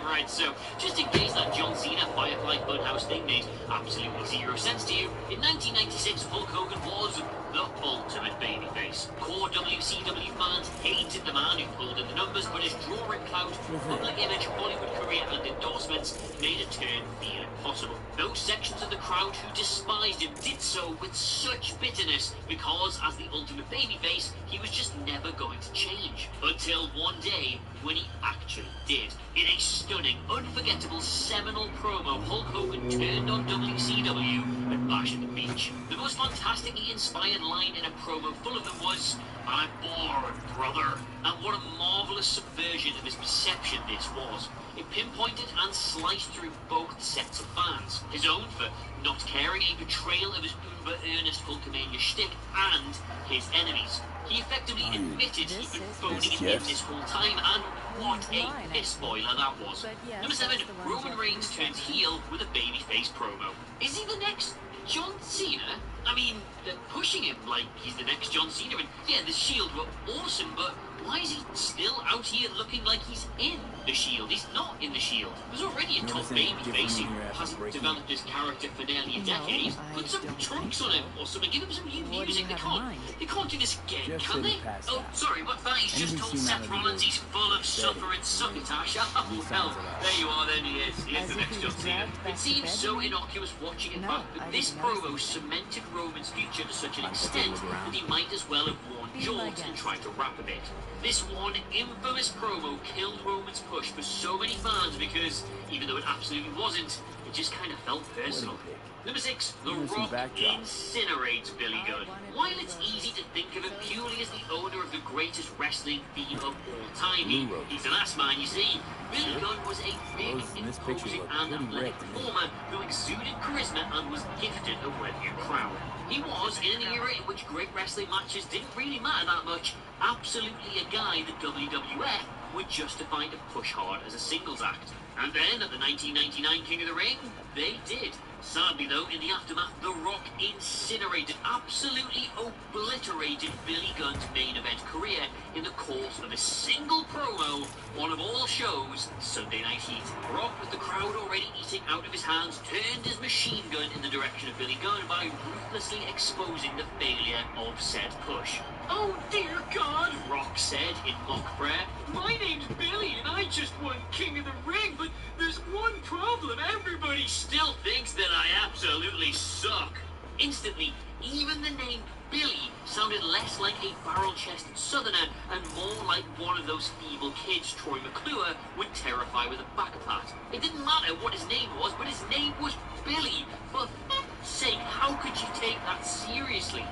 Right, so just in case that John Cena Firefly Funhouse thing made absolutely zero sense to you, in 1996 Hulk Hogan was the ultimate babyface. Core WCW fans hated the man who pulled in the numbers, but his drawing clout, public image, Hollywood career and endorsements made a turn feel impossible. Those sections of the crowd who despised him did so with such bitterness because, as the ultimate babyface, he was just never going to change. Until Until one day, when he actually did. In a stunning, unforgettable, seminal promo, Hulk Hogan turned on WCW and Bash at the Beach. The most fantastically inspired line in a promo full of them was, "I'm bored, brother." And what a marvellous subversion of his perception this was. It pinpointed and sliced through both sets of fans. His own for not caring, a betrayal of his uber-earnest Hulkamania shtick, and his enemies. He effectively admitted he'd been phoning it in this whole time, and what a piss spoiler that was. Number 7, Roman Reigns turns heel with a babyface promo. Is he the next John Cena? I mean, they're pushing him like he's the next John Cena, and yeah, the Shield were awesome, but why is he still out here looking like he's in the Shield? He's not in the Shield. There's already a top babyface who hasn't developed his character for nearly a decade. Put some trunks on him or something. Give him some new music. They can't do this again, can they? Oh, sorry, but Fatty's just told Seth Rollins he's full of sulfur and succotash. Oh, hell, there you are, then he is. He is the next John Cena. It seems so innocuous watching it back, but this promo cemented Roman's future to such an extent that he might as well have worn jorts and tried to rap a bit. This one infamous promo killed Roman's push for so many fans because, even though it absolutely wasn't, it just kind of felt personal. Number 6, The Rock incinerates Billy Gunn. While it's easy to think of him purely as the owner of the greatest wrestling theme of all time, he's the last man, you see. Billy Gunn was a big, imposing and athletic performer who exuded charisma and was gifted a worthier crowd. He was, in an era in which great wrestling matches didn't really matter that much, absolutely a guy that WWF would justify to push hard as a singles act. And then, at the 1999 King of the Ring, they did. Sadly though, in the aftermath, The Rock incinerated, absolutely obliterated Billy Gunn's main event career in the course of a single promo, one of all shows, Sunday Night Heat. Rock, with the crowd already eating out of his hands, turned his machine gun in the direction of Billy Gunn by ruthlessly exposing the failure of said push. "Oh dear God," Rock said in mock prayer. "My name's Billy and I just won King of the Ring, but there's one problem. Everybody still thinks that I absolutely suck." Instantly, even the name Billy sounded less like a barrel-chested southerner and more like one of those feeble kids Troy McClure would terrify with a backpat. It didn't matter what his name was, but his name was Billy. For f***'s sake, how could you take that seriously?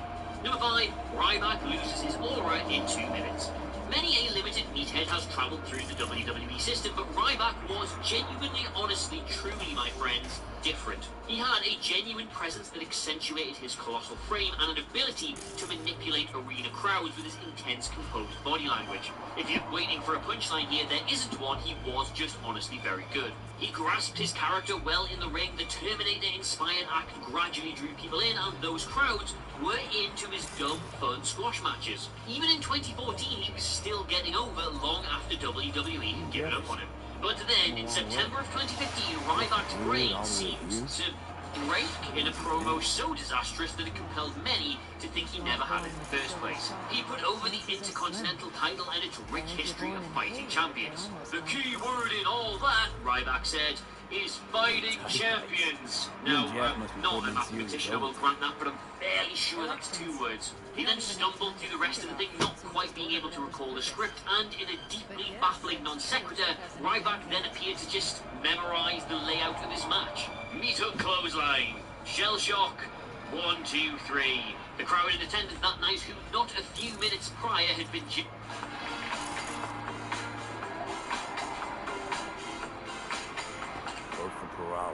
Number 5, Ryback loses his aura in 2 minutes. Many a limited meathead has travelled through the WWE system, but Ryback was genuinely, honestly, truly, my friends, different. He had a genuine presence that accentuated his colossal frame and an ability to manipulate arena crowds with his intense, composed body language. If you're waiting for a punchline here, there isn't one. He was just honestly very good. He grasped his character well in the ring. The Terminator-inspired act gradually drew people in, and those crowds were into his dumb, fun squash matches. Even in 2014, he was still getting over long after WWE had given up on him. But then, in September of 2015, Ryback's brain seems to break in a promo so disastrous that it compelled many to think he never had it in the first place. He put over the Intercontinental title and its rich history of fighting champions. "The key word in all that," Ryback said, "is fighting champions." Now, not a mathematician, I will grant that, but I'm fairly sure that's 2 words. He then stumbled through the rest of the thing, not quite being able to recall the script, and in a deeply baffling non-sequitur, Ryback then appeared to just memorize the layout of his match. Meat-hook clothesline, shell shock, 1, 2, 3. The crowd in attendance that night, who not a few minutes prior had been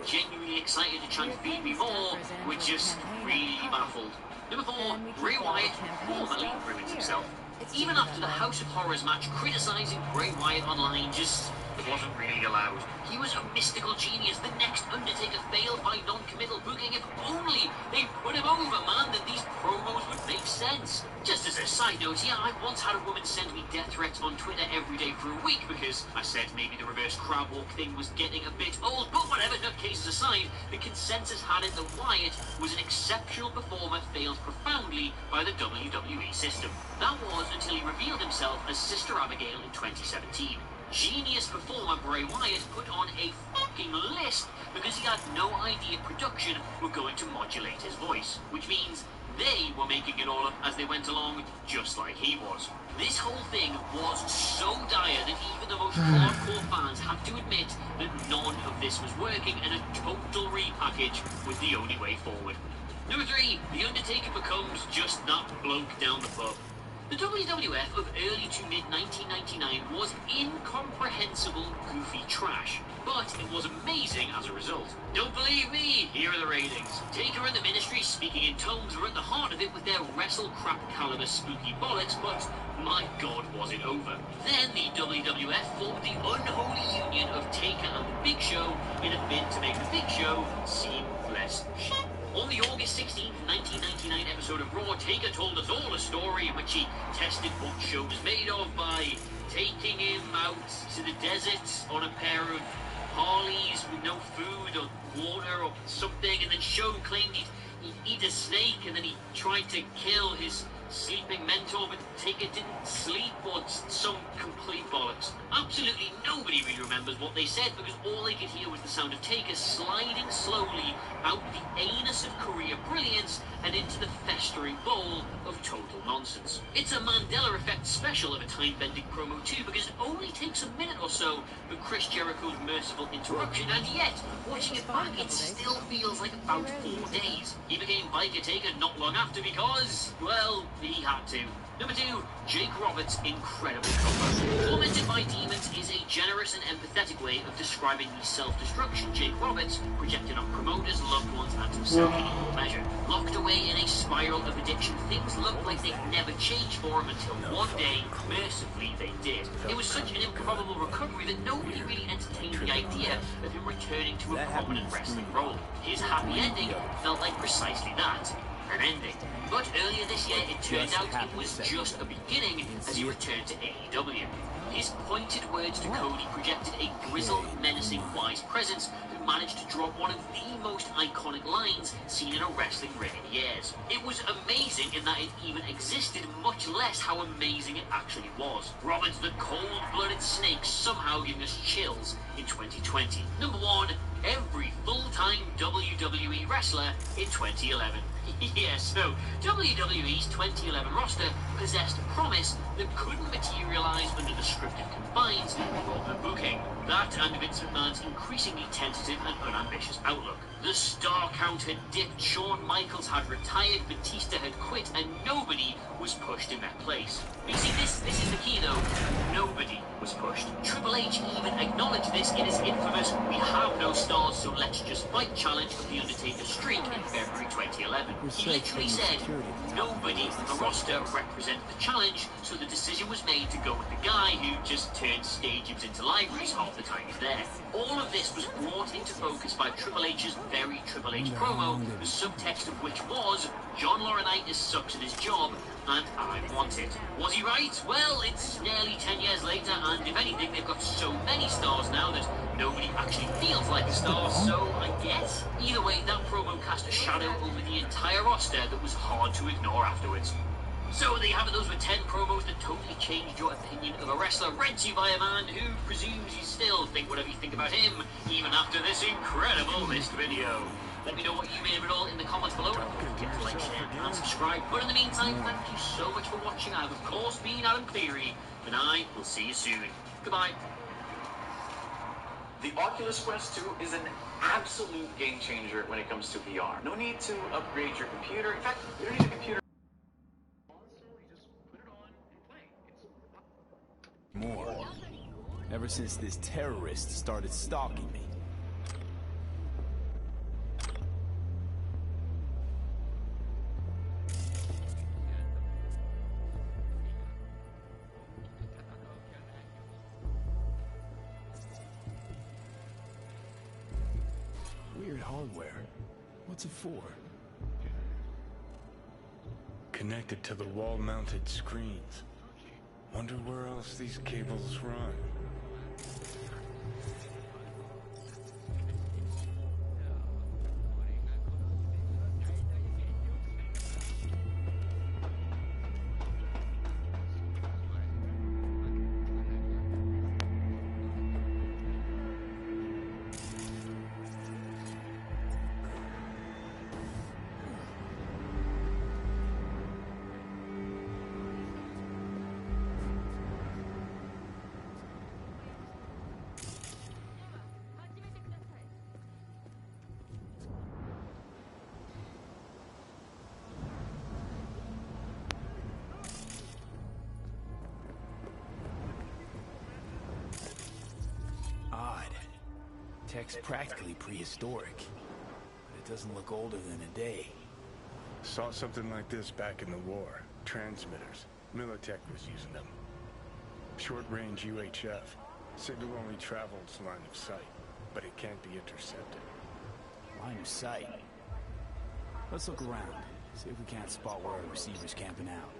genuinely excited to chant "Feed Me More," were just really baffled. Number 4, Bray Wyatt formally ruins himself. Even after the House of Horrors match, criticising Bray Wyatt online just wasn't really allowed. He was a mystical genius, the next Undertaker failed by non-committal booking. If only they put him over, man, then these promos would make sense. Just as a side note, yeah, I once had a woman send me death threats on Twitter every day for a week because I said maybe the reverse crab walk thing was getting a bit old, but whatever, nutcases aside, the consensus had it that Wyatt was an exceptional performer failed profoundly by the WWE system. That was until he revealed himself as Sister Abigail in 2017. Genius performer Bray Wyatt put on a fucking list because he had no idea production were going to modulate his voice, which means They were making it all up as they went along, just like he was. This whole thing was so dire that even the most hardcore fans had to admit that none of this was working, and a total repackage was the only way forward. Number 3, The Undertaker becomes just that bloke down the pub. The WWF of early to mid-1999 was incomprehensible, goofy trash, but it was amazing as a result. Don't believe me? Here are the ratings. Taker and the Ministry speaking in tongues were at the heart of it with their wrestle crap caliber spooky bollocks, but my god was it over. Then the WWF formed the unholy union of Taker and the Big Show in a bid to make the Big Show seem less shit. On the August 16, 1999 episode of Raw, Taker told us all a story in which he tested what Show was made of by taking him out to the desert on a pair of Harleys with no food or water or something, and then Show claimed he'd eat a snake, and then he tried to kill his sleeping mentor, but Taker didn't sleep, or some complete bollocks. Absolutely nobody really remembers what they said, because all they could hear was the sound of Taker sliding slowly out the anus of career brilliance and into the festering bowl of total nonsense. It's a Mandela Effect special of a time-bending promo too, because it only takes a minute or so for Chris Jericho's merciful interruption, and yet, watching it back, it still feels like about 4 days. He became Biker Taker not long after because, well, he had to. Number 2, Jake Roberts' incredible cover. Tormented by Demons is a generous and empathetic way of describing the self-destruction Jake Roberts projected on promoters, loved ones, and himself in equal measure. Locked away in a spiral of addiction, things looked like they'd never change for him until one day, mercifully, they did. It was such an improbable recovery that nobody really entertained the idea of him returning to a prominent wrestling role. His happy ending felt like precisely that. An ending. But earlier this year, it turned out it was just a beginning as he returned to AEW. His pointed words to Cody projected a grizzled, menacing, wise presence who managed to drop one of the most iconic lines seen in a wrestling ring in years. It was amazing in that it even existed, much less how amazing it actually was. Roberts, the cold-blooded snake, somehow giving us chills in 2020. Number 1, every full-time WWE wrestler in 2011. Yes, so WWE's 2011 roster possessed promise that couldn't materialize under the scripted confines of older booking. That and Vince McMahon's increasingly tentative and unambitious outlook. The star count had dipped, Shawn Michaels had retired, Batista had quit, and nobody was pushed in their place. You see, this is the key though. Nobody was pushed. Triple H even acknowledged this in his infamous "We have no stars, so let's just fight" challenge of The Undertaker streak in February 2011. He literally said, nobody on the roster represented the challenge, so the decision was made to go with the guy who just turns stadiums into libraries half the time he's there. All of this was brought into focus by Triple H's very Triple H promo, the subtext of which was, John Laurinaitis sucks at his job, and I want it. Was he right? Well, it's nearly 10 years later, and if anything, they've got so many stars now that nobody actually feels like a star, so I guess. Either way, that promo cast a shadow over the entire roster that was hard to ignore afterwards. So there you have it, those were 10 promos that totally changed your opinion of a wrestler, read to you by a man who presumes you still think whatever you think about him, even after this incredible list video. Let me know what you made of it all in the comments below. Don't forget to like, share, and subscribe. But in the meantime, thank you so much for watching. I have, of course, been Adam Cleary, and I will see you soon. Goodbye. The Oculus Quest 2 is an absolute game changer when it comes to VR. No need to upgrade your computer. In fact, you don't need a computer. More. Ever since this terrorist started stalking me. Weird hardware. What's it for? Connected to the wall-mounted screens. Wonder where else these cables run. Tech's practically prehistoric, but it doesn't look older than a day. Saw something like this back in the war. Transmitters. Militech was using them. Short-range UHF. Signal only travels line of sight, but it can't be intercepted. Line of sight? Let's look around. See if we can't spot where our receiver's camping out.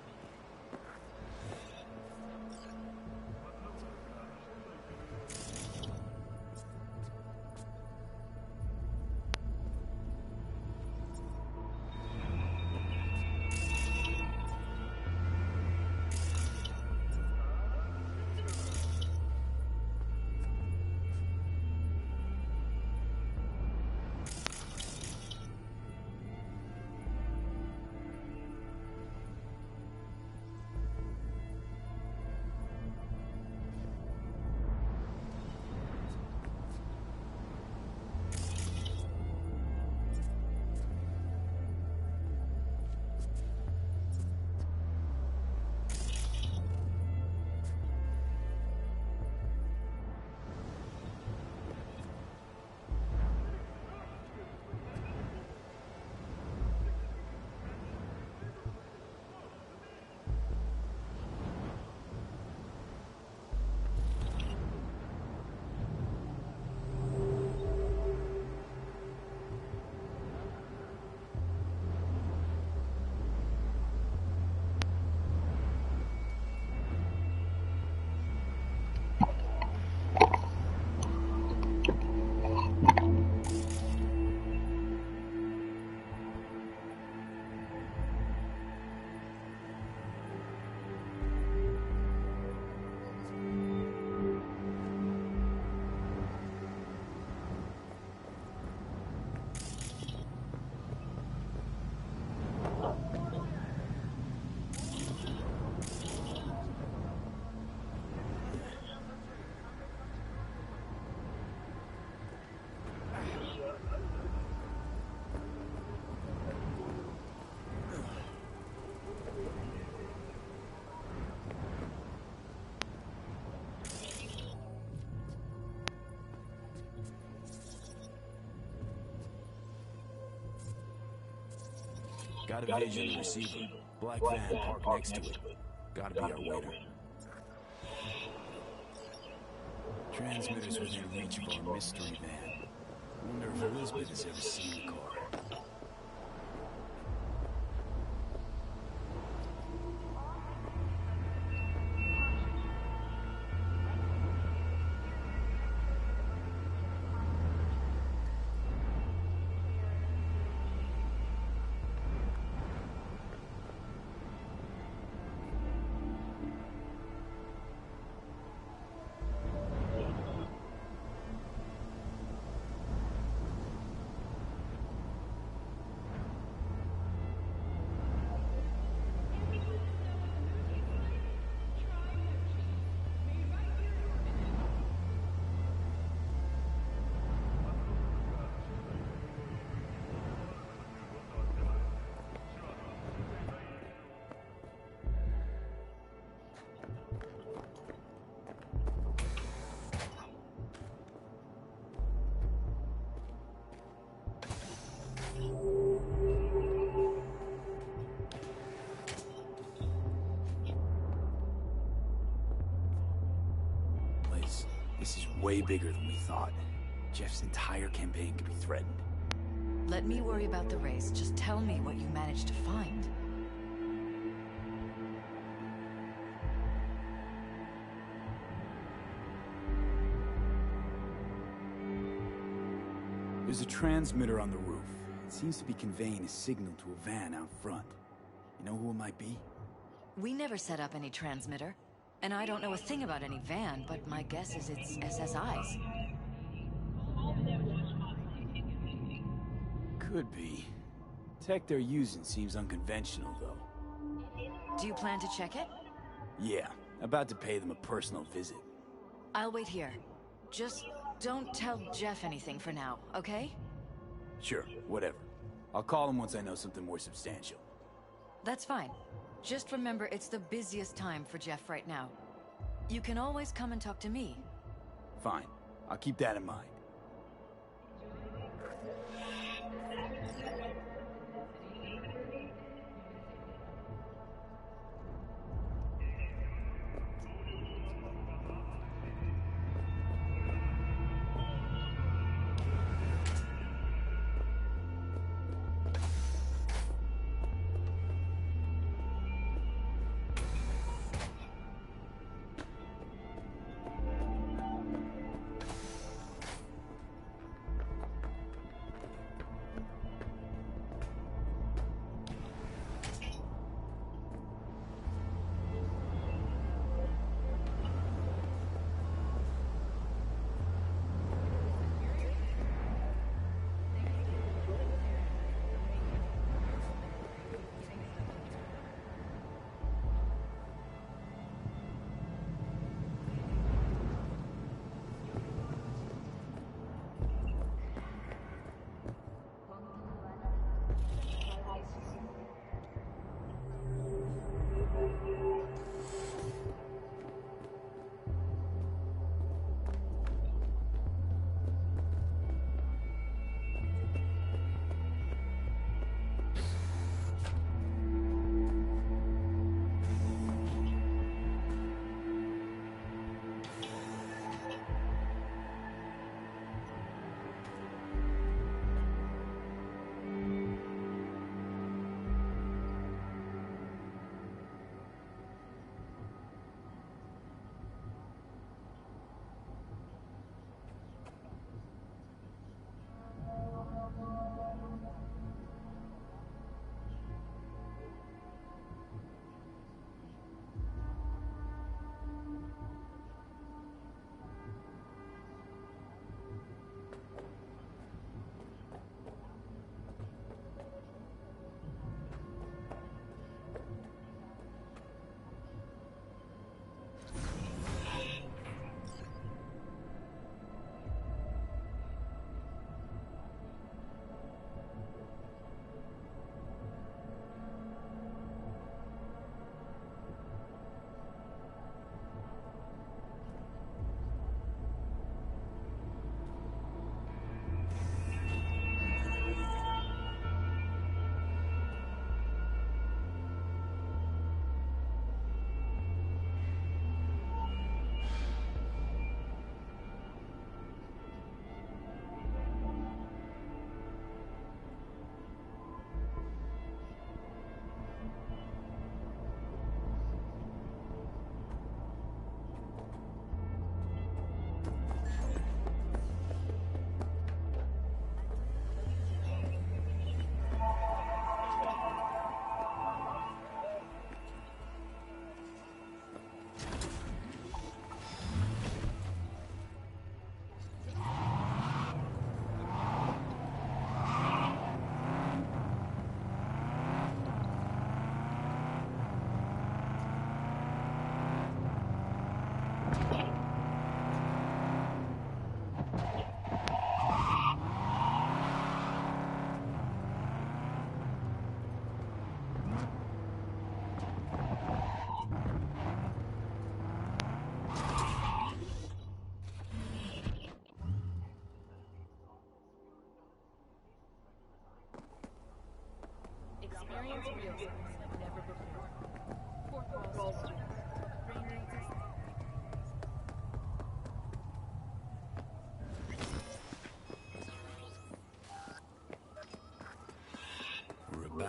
Got a vision of the receiver. Black van parked next to it. Gotta be our waiter. Transmitter's within reach of our mystery van. Wonder if Elizabeth has ever seen the car. This is way bigger than we thought. Jeff's entire campaign could be threatened. Let me worry about the race. Just tell me what you managed to find. There's a transmitter on the roof. It seems to be conveying a signal to a van out front. You know who it might be? We never set up any transmitter. And I don't know a thing about any van, but my guess is it's SSI's. Could be. Tech they're using seems unconventional, though. Do you plan to check it? Yeah, about to pay them a personal visit. I'll wait here. Just don't tell Jeff anything for now, okay? Sure, whatever. I'll call him once I know something more substantial. That's fine. Just remember it's the busiest time for Jeff right now. You can always come and talk to me. Fine. I'll keep that in mind.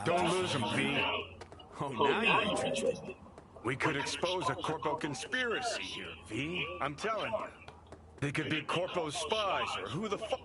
Don't lose him, V. Oh, now you're interested. We could expose a Corpo conspiracy here, V. I'm telling you. They could be Corpo's spies, or who the fuck...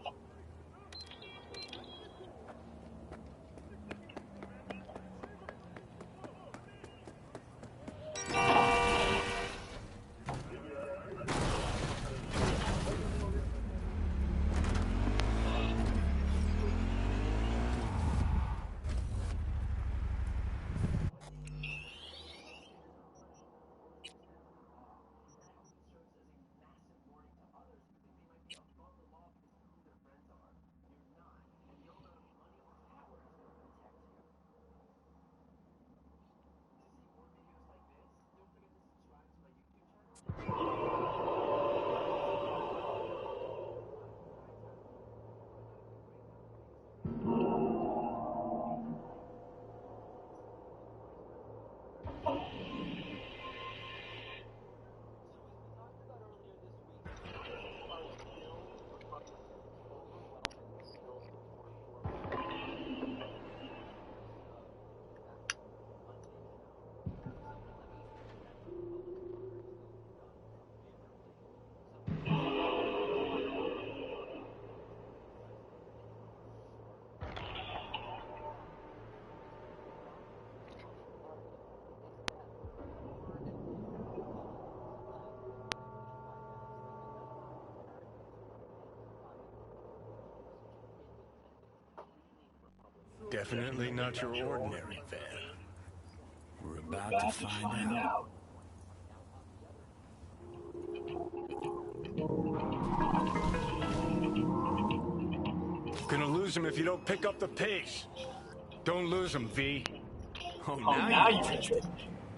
Definitely not your ordinary van. We're about to find out. Gonna lose him if you don't pick up the pace. Don't lose him, V. Oh, now you're interested.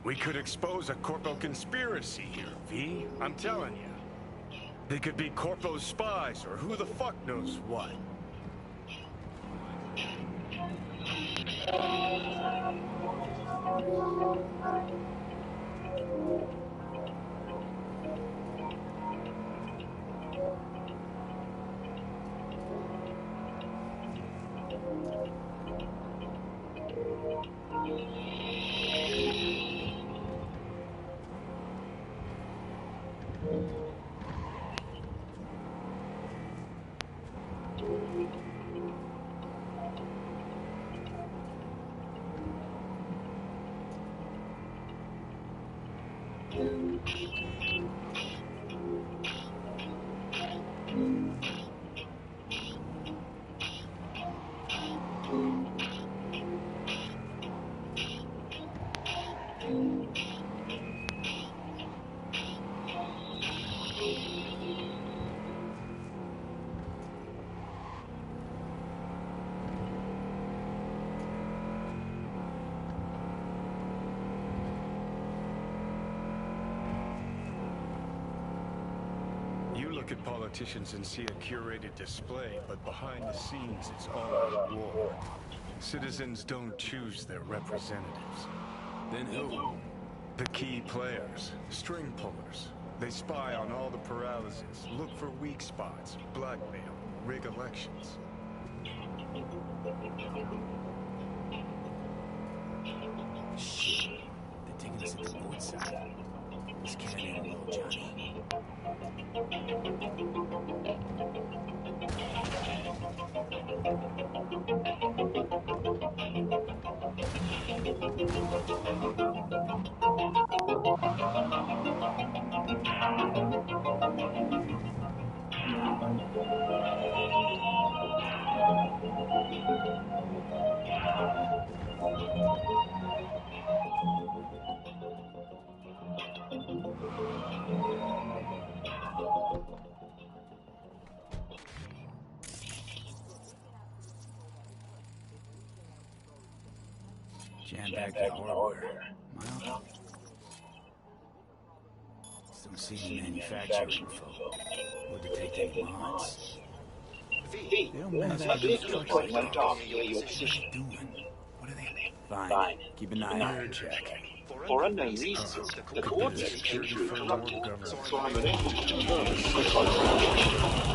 We could expose a Corpo conspiracy here, V. I'm telling you. They could be Corpo's spies, or who the fuck knows what. Look at politicians and see a curated display, but behind the scenes it's all out war. Citizens don't choose their representatives. Then who? The key players, string pullers. They spy on all the paralysis, look for weak spots, blackmail, rig elections. Shit. They're taking us into the north side. This can't end well, Johnny. Jam back the hardware. Well, don't see any manufacturing info. Would detect any mods. They don't manufacture trucks like dogs. What are they doing? What are they? Fine. Keep an eye on it. For unknown reasons, the coordinates came through corrupted, so I'm unable to determine precise location.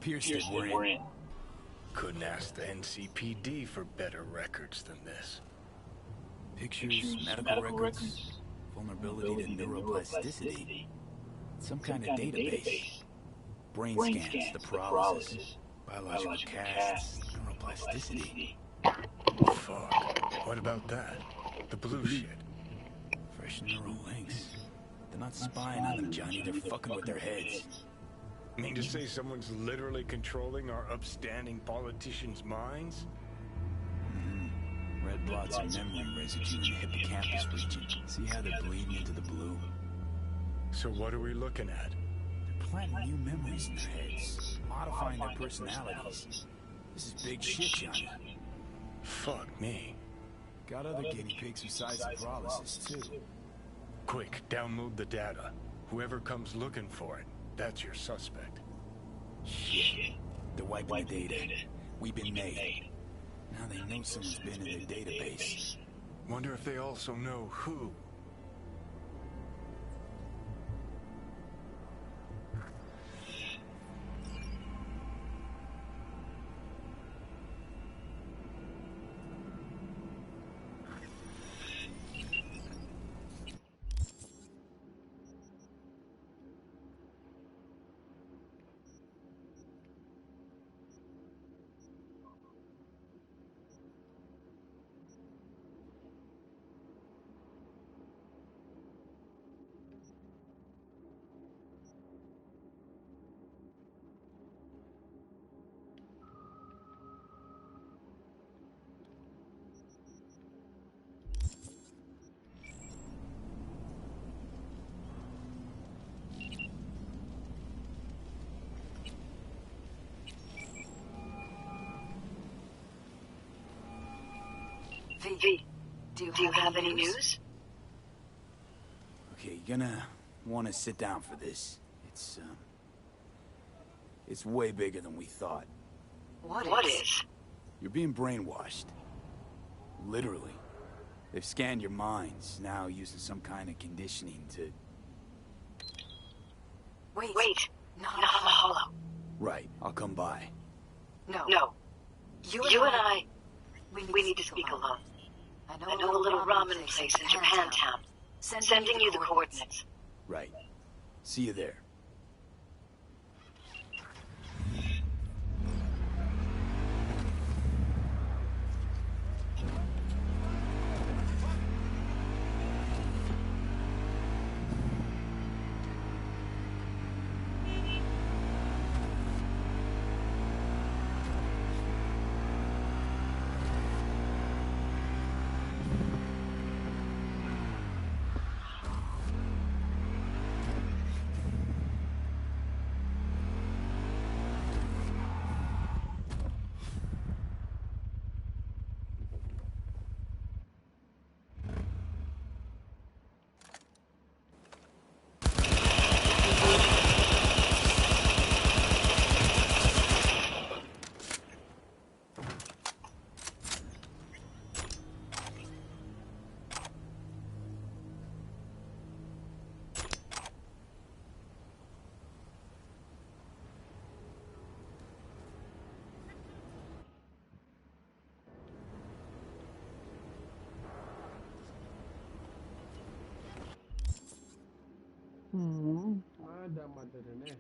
Pierce that we're in. Couldn't ask the NCPD for better records than this. Pictures, medical records, vulnerability to neuroplasticity. Some kind of database. Brain scans, the paralysis, biological casts, neuroplasticity. Fuck. What about that? The blue shit. Fresh neural links. They're not spying on them, Johnny. They're fucking with their heads. Mean to say someone's literally controlling our upstanding politicians' minds? Red blots are memory residue in the hippocampus region. See how they're bleeding into the blue? So what are we looking at? They're planting new memories in their heads, modifying their personalities. This is big shit, Johnny. Fuck me. Got other guinea pigs besides the paralysis, too. Quick, download the data. Whoever comes looking for it, that's your suspect. Shit. They're wiping the data. We've been made. Now they know someone's been in their database. Wonder if they also know who. V, do you have any news? Okay, you're gonna want to sit down for this. It's way bigger than we thought. What is? You're being brainwashed. Literally. They've scanned your minds, now using some kind of conditioning to... Wait. Not on the holo. Right, I'll come by. No. You and I, we need to speak alone. I know a little ramen place in Japantown. Sending you the coordinates. Right. See you there. Ada madara ne.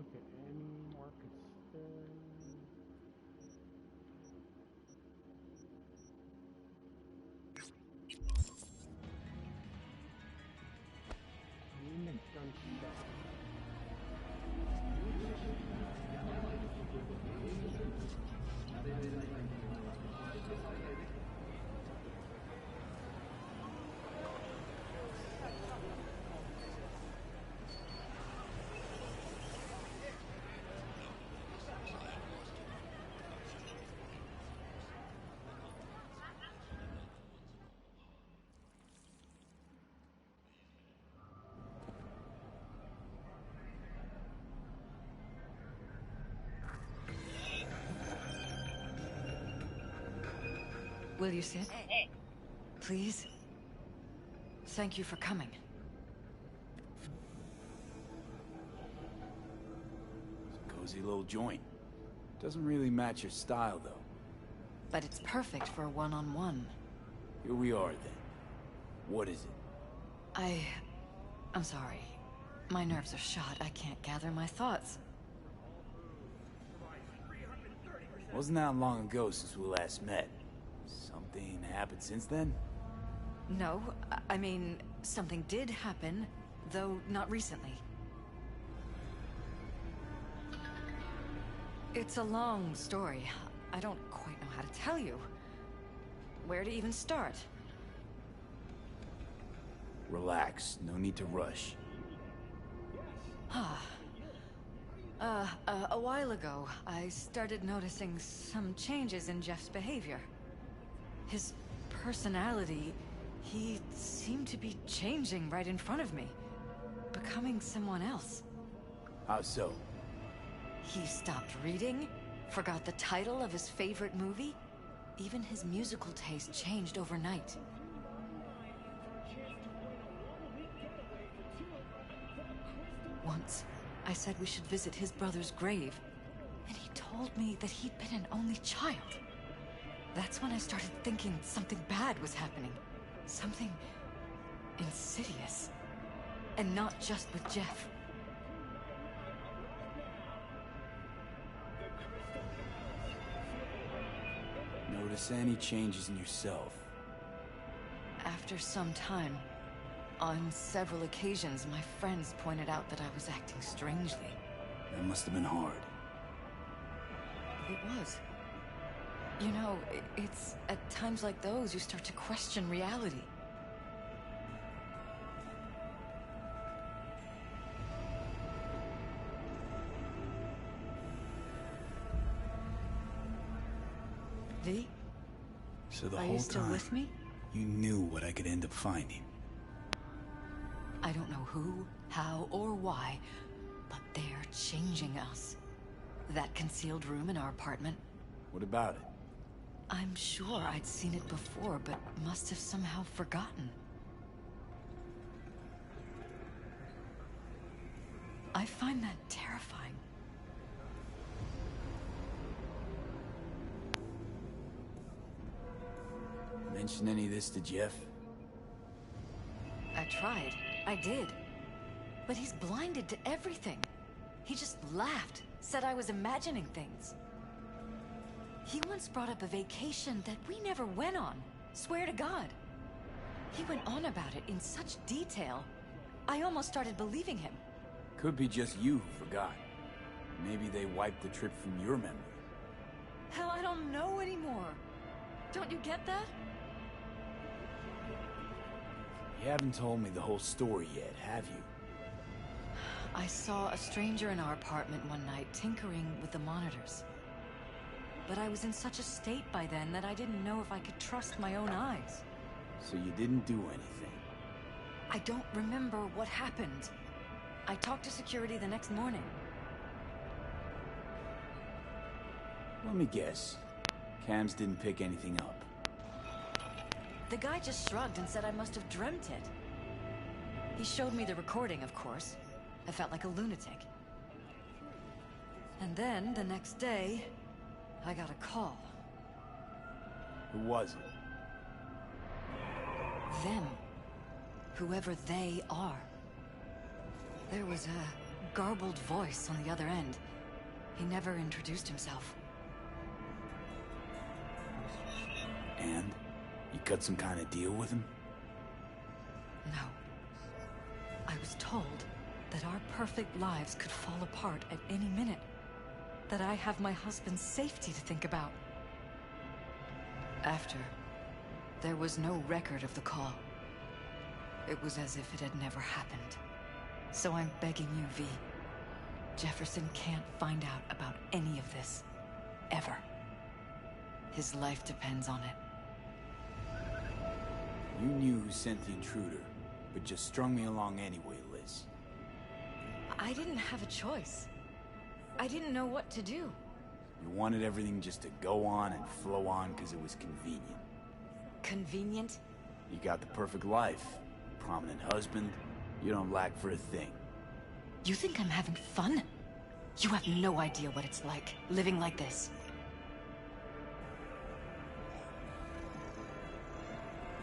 Okay, any markets there? In the gun shop. Will you sit? Please? Thank you for coming. It's a cozy little joint. Doesn't really match your style, though. But it's perfect for a one-on-one. Here we are, then. What is it? I'm sorry. My nerves are shot. I can't gather my thoughts. Wasn't that long ago since we last met. Something happened since then? No, I mean, something did happen, though not recently. It's a long story. I don't quite know how to tell you. Where to even start? Relax, no need to rush. A while ago, I started noticing some changes in Jeff's behavior. His personality, he seemed to be changing right in front of me. Becoming someone else. How so? He stopped reading, forgot the title of his favorite movie. Even his musical taste changed overnight. Once, I said we should visit his brother's grave, and he told me that he'd been an only child. That's when I started thinking something bad was happening. Something insidious. And not just with Jeff. Notice any changes in yourself? After some time, on several occasions, my friends pointed out that I was acting strangely. That must have been hard. It was. You know, it's at times like those you start to question reality. V? So the Are whole you still time, with me? you knew what I could end up finding. I don't know who, how, or why, but they're changing us. That concealed room in our apartment. What about it? I'm sure I'd seen it before, but must have somehow forgotten. I find that terrifying. Mention any of this to Jeff? I tried. I did. But he's blinded to everything. He just laughed, said I was imagining things. He once brought up a vacation that we never went on. Swear to God. He went on about it in such detail. I almost started believing him. Could be just you who forgot. Maybe they wiped the trip from your memory. Hell, I don't know anymore. Don't you get that? You haven't told me the whole story yet, have you? I saw a stranger in our apartment one night tinkering with the monitors. But I was in such a state by then that I didn't know if I could trust my own eyes. So you didn't do anything? I don't remember what happened. I talked to security the next morning. Let me guess. Cams didn't pick anything up. The guy just shrugged and said I must have dreamt it. He showed me the recording, of course. I felt like a lunatic. And then, the next day, I got a call. Who was it? Them. Whoever they are. There was garbled voice on the other end. He never introduced himself. And? You cut some kind of deal with him? No. I was told that our perfect lives could fall apart at any minute. That I have my husband's safety to think about. After, there was no record of the call. It was as if it had never happened. So I'm begging you, V. Jefferson can't find out about any of this. Ever. His life depends on it. You knew who sent the intruder, but just strung me along anyway, Liz. I didn't have a choice. I didn't know what to do. You wanted everything just to go on and flow on because it was convenient. Convenient? You got the perfect life. Prominent husband. You don't lack for a thing. You think I'm having fun? You have no idea what it's like, living like this.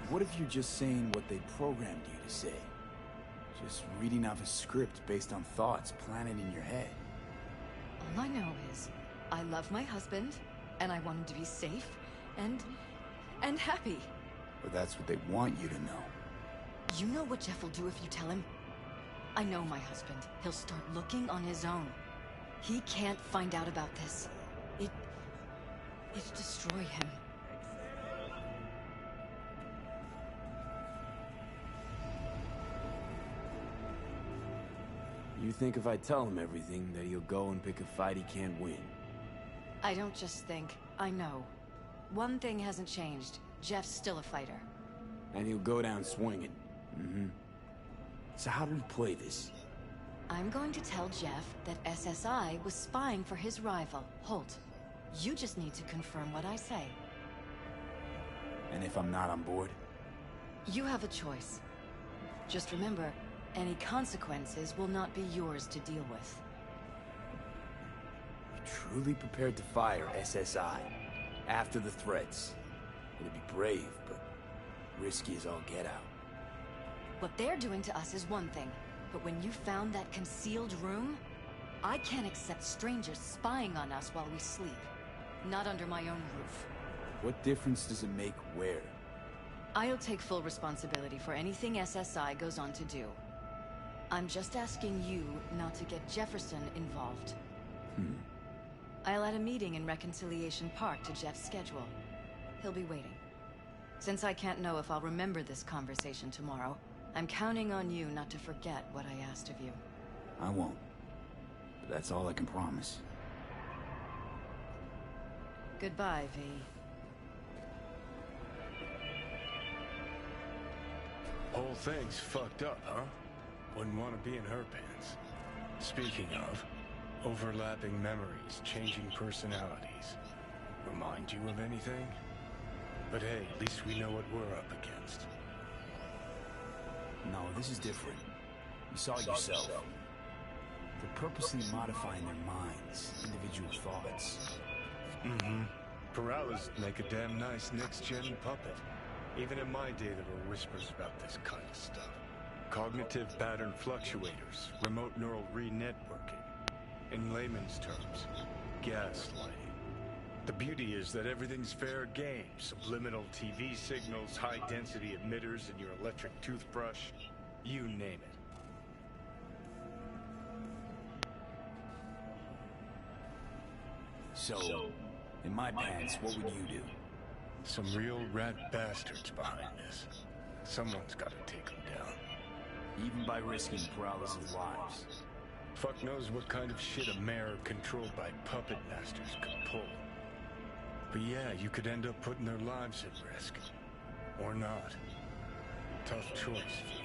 What if you're just saying what they programmed you to say? Just reading off a script based on thoughts planted in your head. All I know is, I love my husband, and I want him to be safe, and happy. But that's what they want you to know. You know what Jeff will do if you tell him? I know my husband. He'll start looking on his own. He can't find out about this. It'd destroy him. You think if I tell him everything, that he'll go and pick a fight he can't win? I don't just think, I know. One thing hasn't changed. Jeff's still a fighter. And he'll go down swinging. Mm-hmm. So how do we play this? I'm going to tell Jeff that SSI was spying for his rival, Holt. You just need to confirm what I say. And if I'm not on board? You have a choice. Just remember, any consequences will not be yours to deal with. You're truly prepared to fire SSI after the threats. It'd be brave, but risky as all get out. What they're doing to us is one thing, but when you found that concealed room, I can't accept strangers spying on us while we sleep. Not under my own roof. What difference does it make where? I'll take full responsibility for anything SSI goes on to do. I'm just asking you not to get Jefferson involved. I'll add a meeting in Reconciliation Park to Jeff's schedule. He'll be waiting. Since I can't know if I'll remember this conversation tomorrow, I'm counting on you not to forget what I asked of you. I won't. But that's all I can promise. Goodbye, V. Whole thing's fucked up, huh? Wouldn't want to be in her pants. Speaking of, overlapping memories, changing personalities. Remind you of anything? But hey, at least we know what we're up against. No, this is different. You saw it yourself. They're purposely modifying their minds, individual thoughts. Mm-hmm. Paralysis make a damn nice next-gen puppet. Even in my day, there were whispers about this kind of stuff. Cognitive pattern fluctuators, remote neural re-networking. In layman's terms, gaslighting. The beauty is that everything's fair game. Subliminal TV signals, high-density emitters in your electric toothbrush. You name it. So, in my pants, what would you do? Some real rat bastards behind this. Someone's got to take them down. Even by risking Paralysis' lives. Fuck knows what kind of shit a mayor controlled by puppet masters could pull. But yeah, you could end up putting their lives at risk. Or not. Tough choice, V.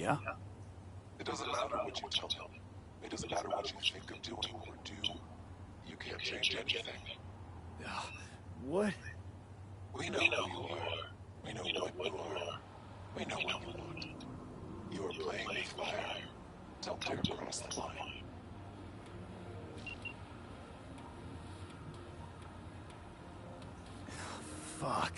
Yeah? It doesn't matter what you tell me. It doesn't matter what you think of doing or do. You can't change anything. What? We know who you are. We know what you are. We know what you want. You are playing with fire. Don't dare cross the line. Fuck.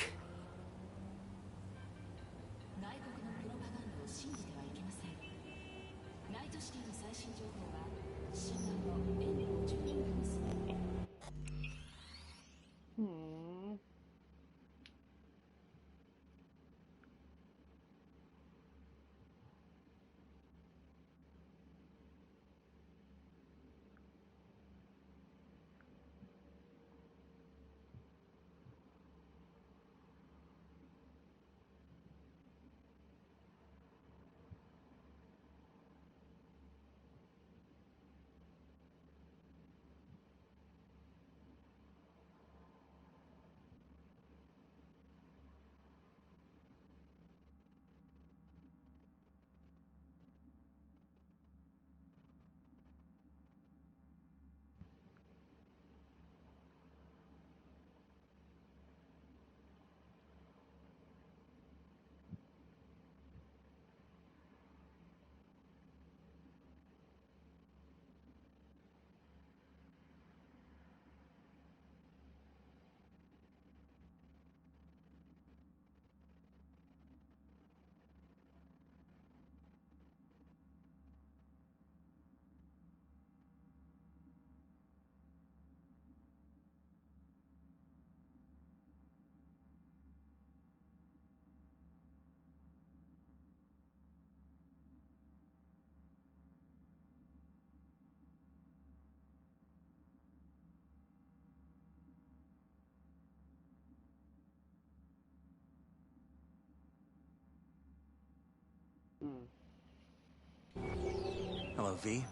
Hello, V.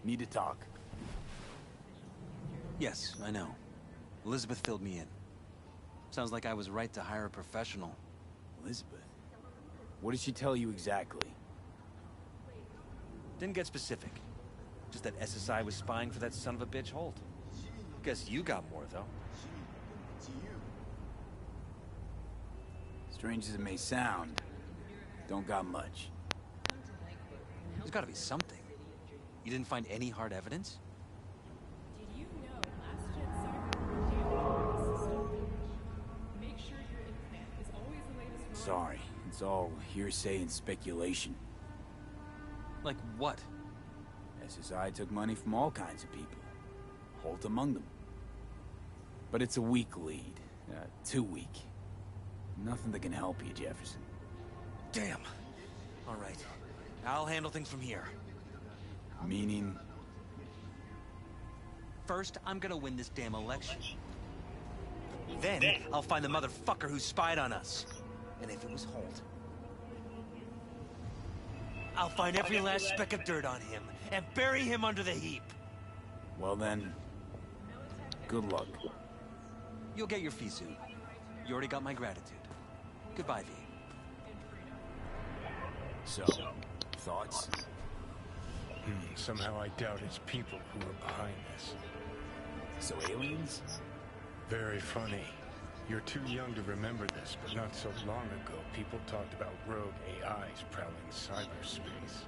Need to talk. Yes, I know. Elizabeth filled me in. Sounds like I was right to hire a professional. Elizabeth? What did she tell you exactly? Didn't get specific. Just that SSI was spying for that son of a bitch Holt. Guess you got more, though. Strange as it may sound, don't got much. There's gotta be something. You didn't find any hard evidence? Sorry, it's all hearsay and speculation. Like what? SSI took money from all kinds of people. Holt among them. But it's a weak lead. Too weak. Nothing that can help you, Jefferson. Damn. All right. I'll handle things from here. Meaning? First, I'm gonna win this damn election. Then, I'll find the motherfucker who spied on us. And if it was Holt, I'll find every last speck of dirt on him and bury him under the heap. Well then, good luck. You'll get your fee soon. You already got my gratitude. Goodbye, V. So, thoughts? Somehow I doubt it's people who are behind this. So aliens? Very funny. You're too young to remember this, but not so long ago, people talked about rogue AIs prowling cyberspace.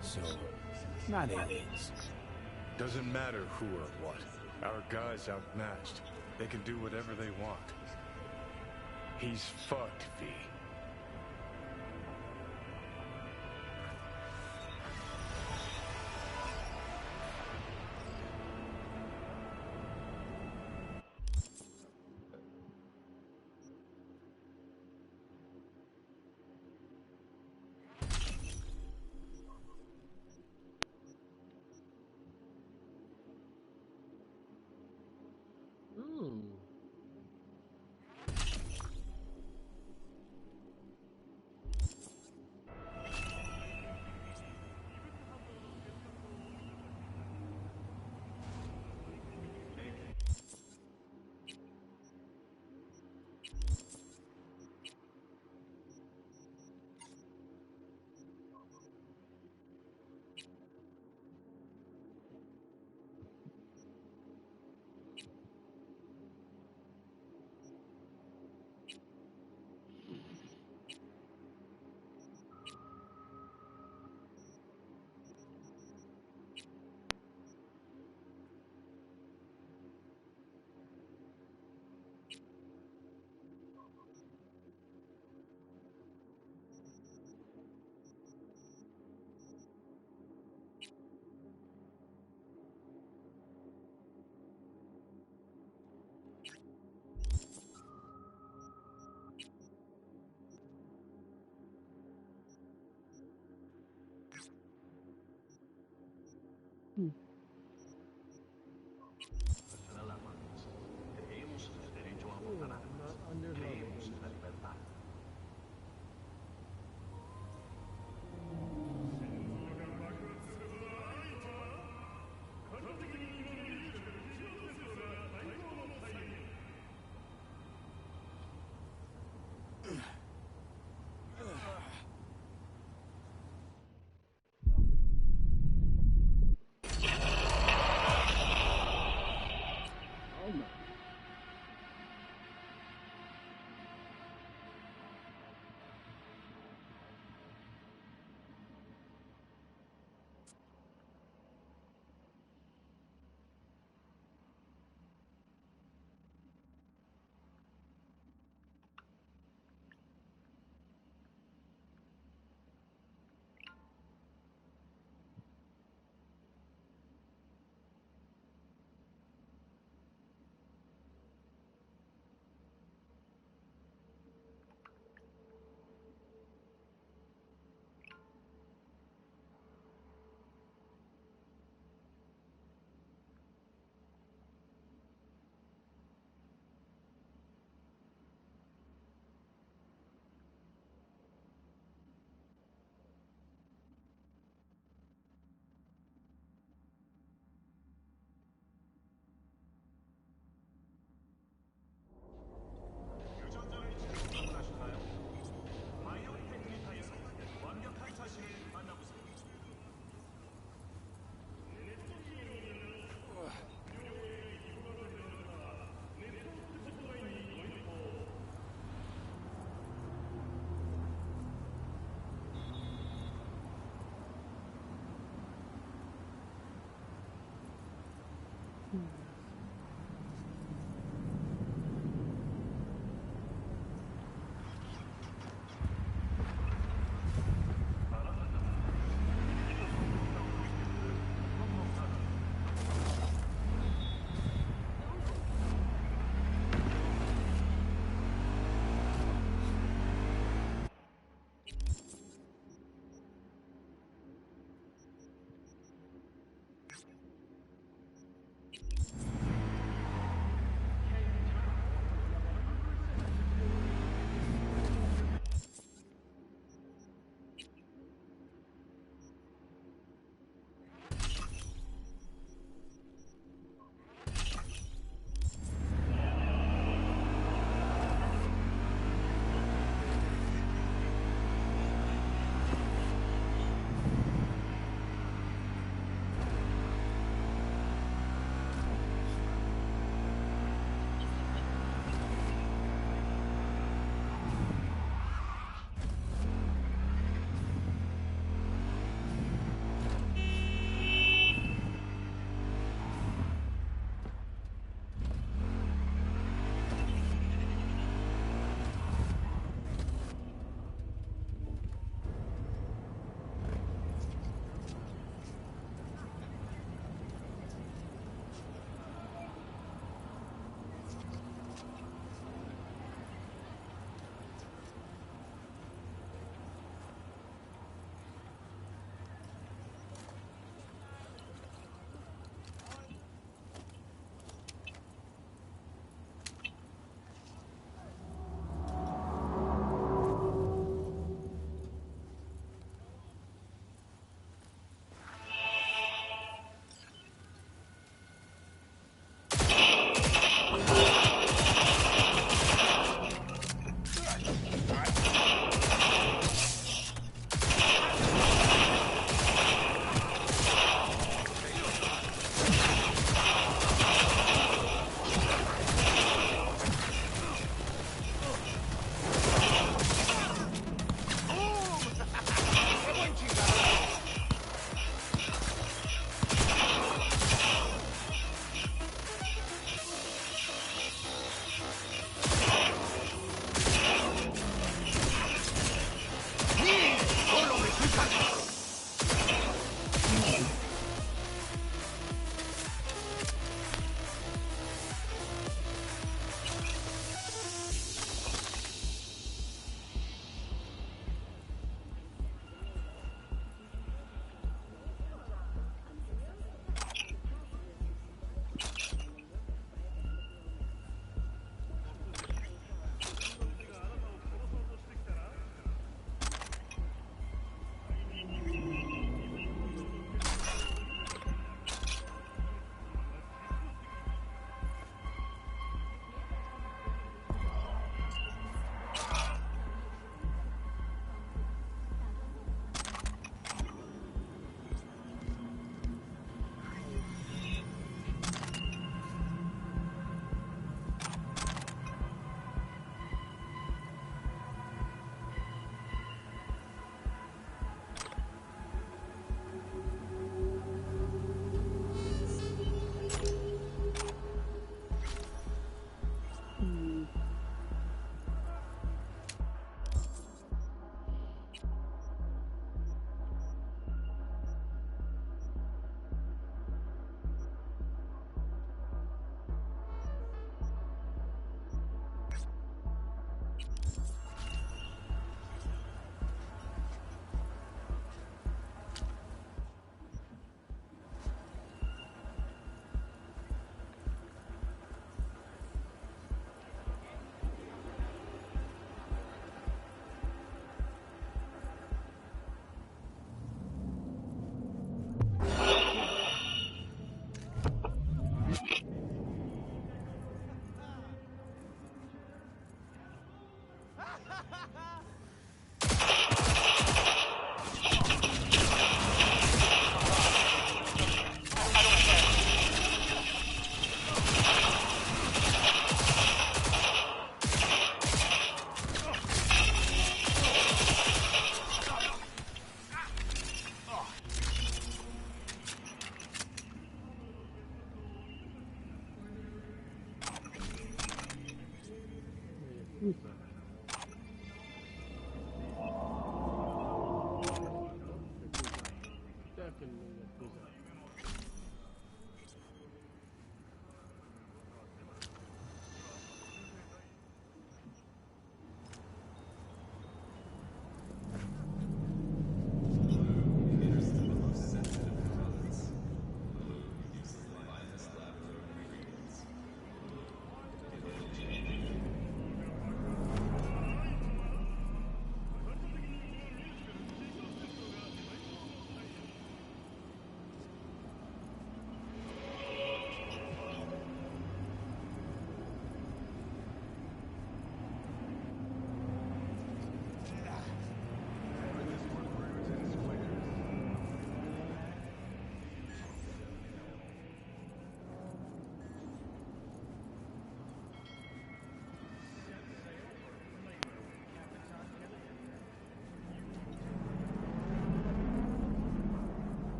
So, not aliens. Doesn't matter who or what. Our guy's outmatched. They can do whatever they want. He's fucked, V.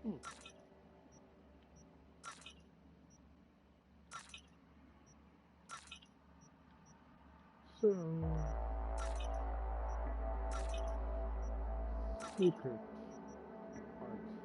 So, secret parts.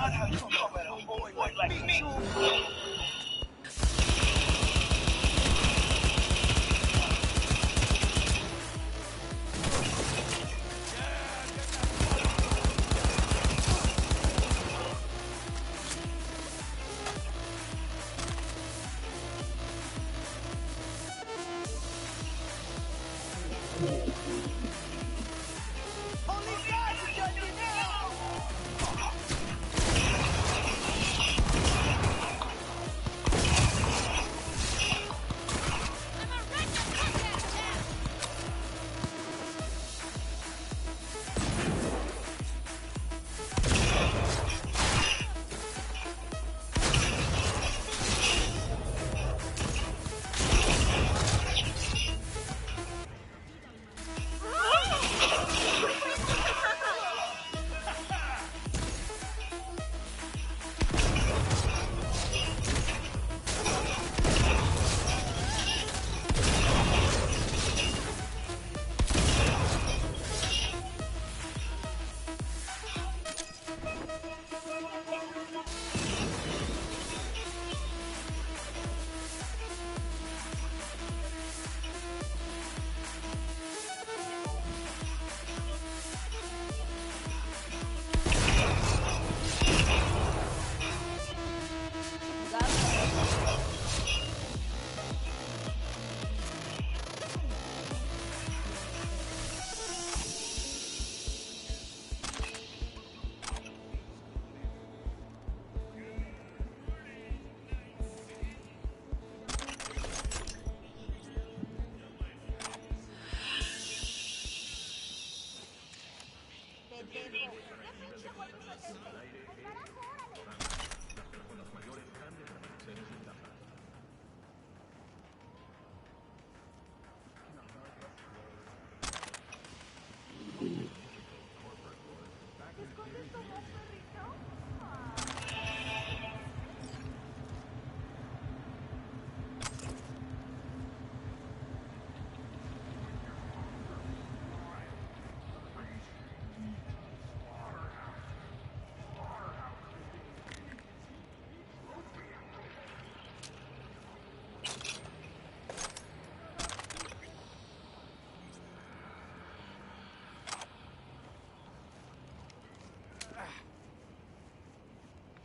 not how you come at a homeboy like me. Police guys are judging now!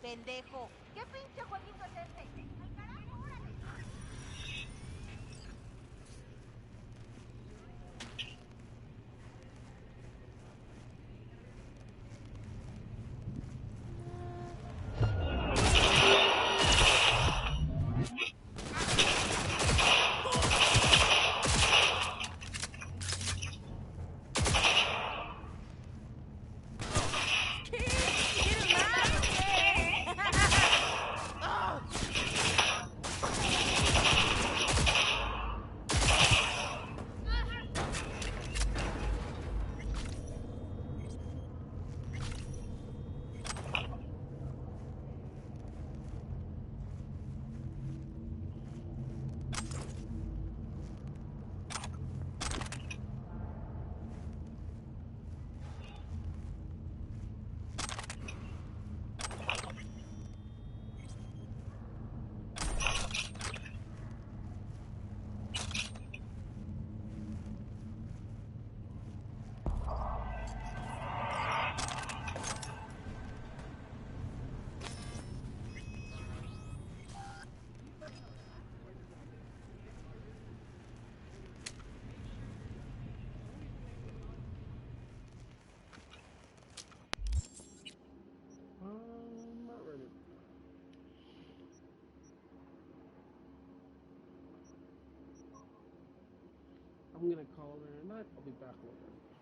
Pendejo. ¿Qué pinche jueguito es este? ¡Al carajo, órale! Not ready. I'm gonna call her a night. I'll be back later.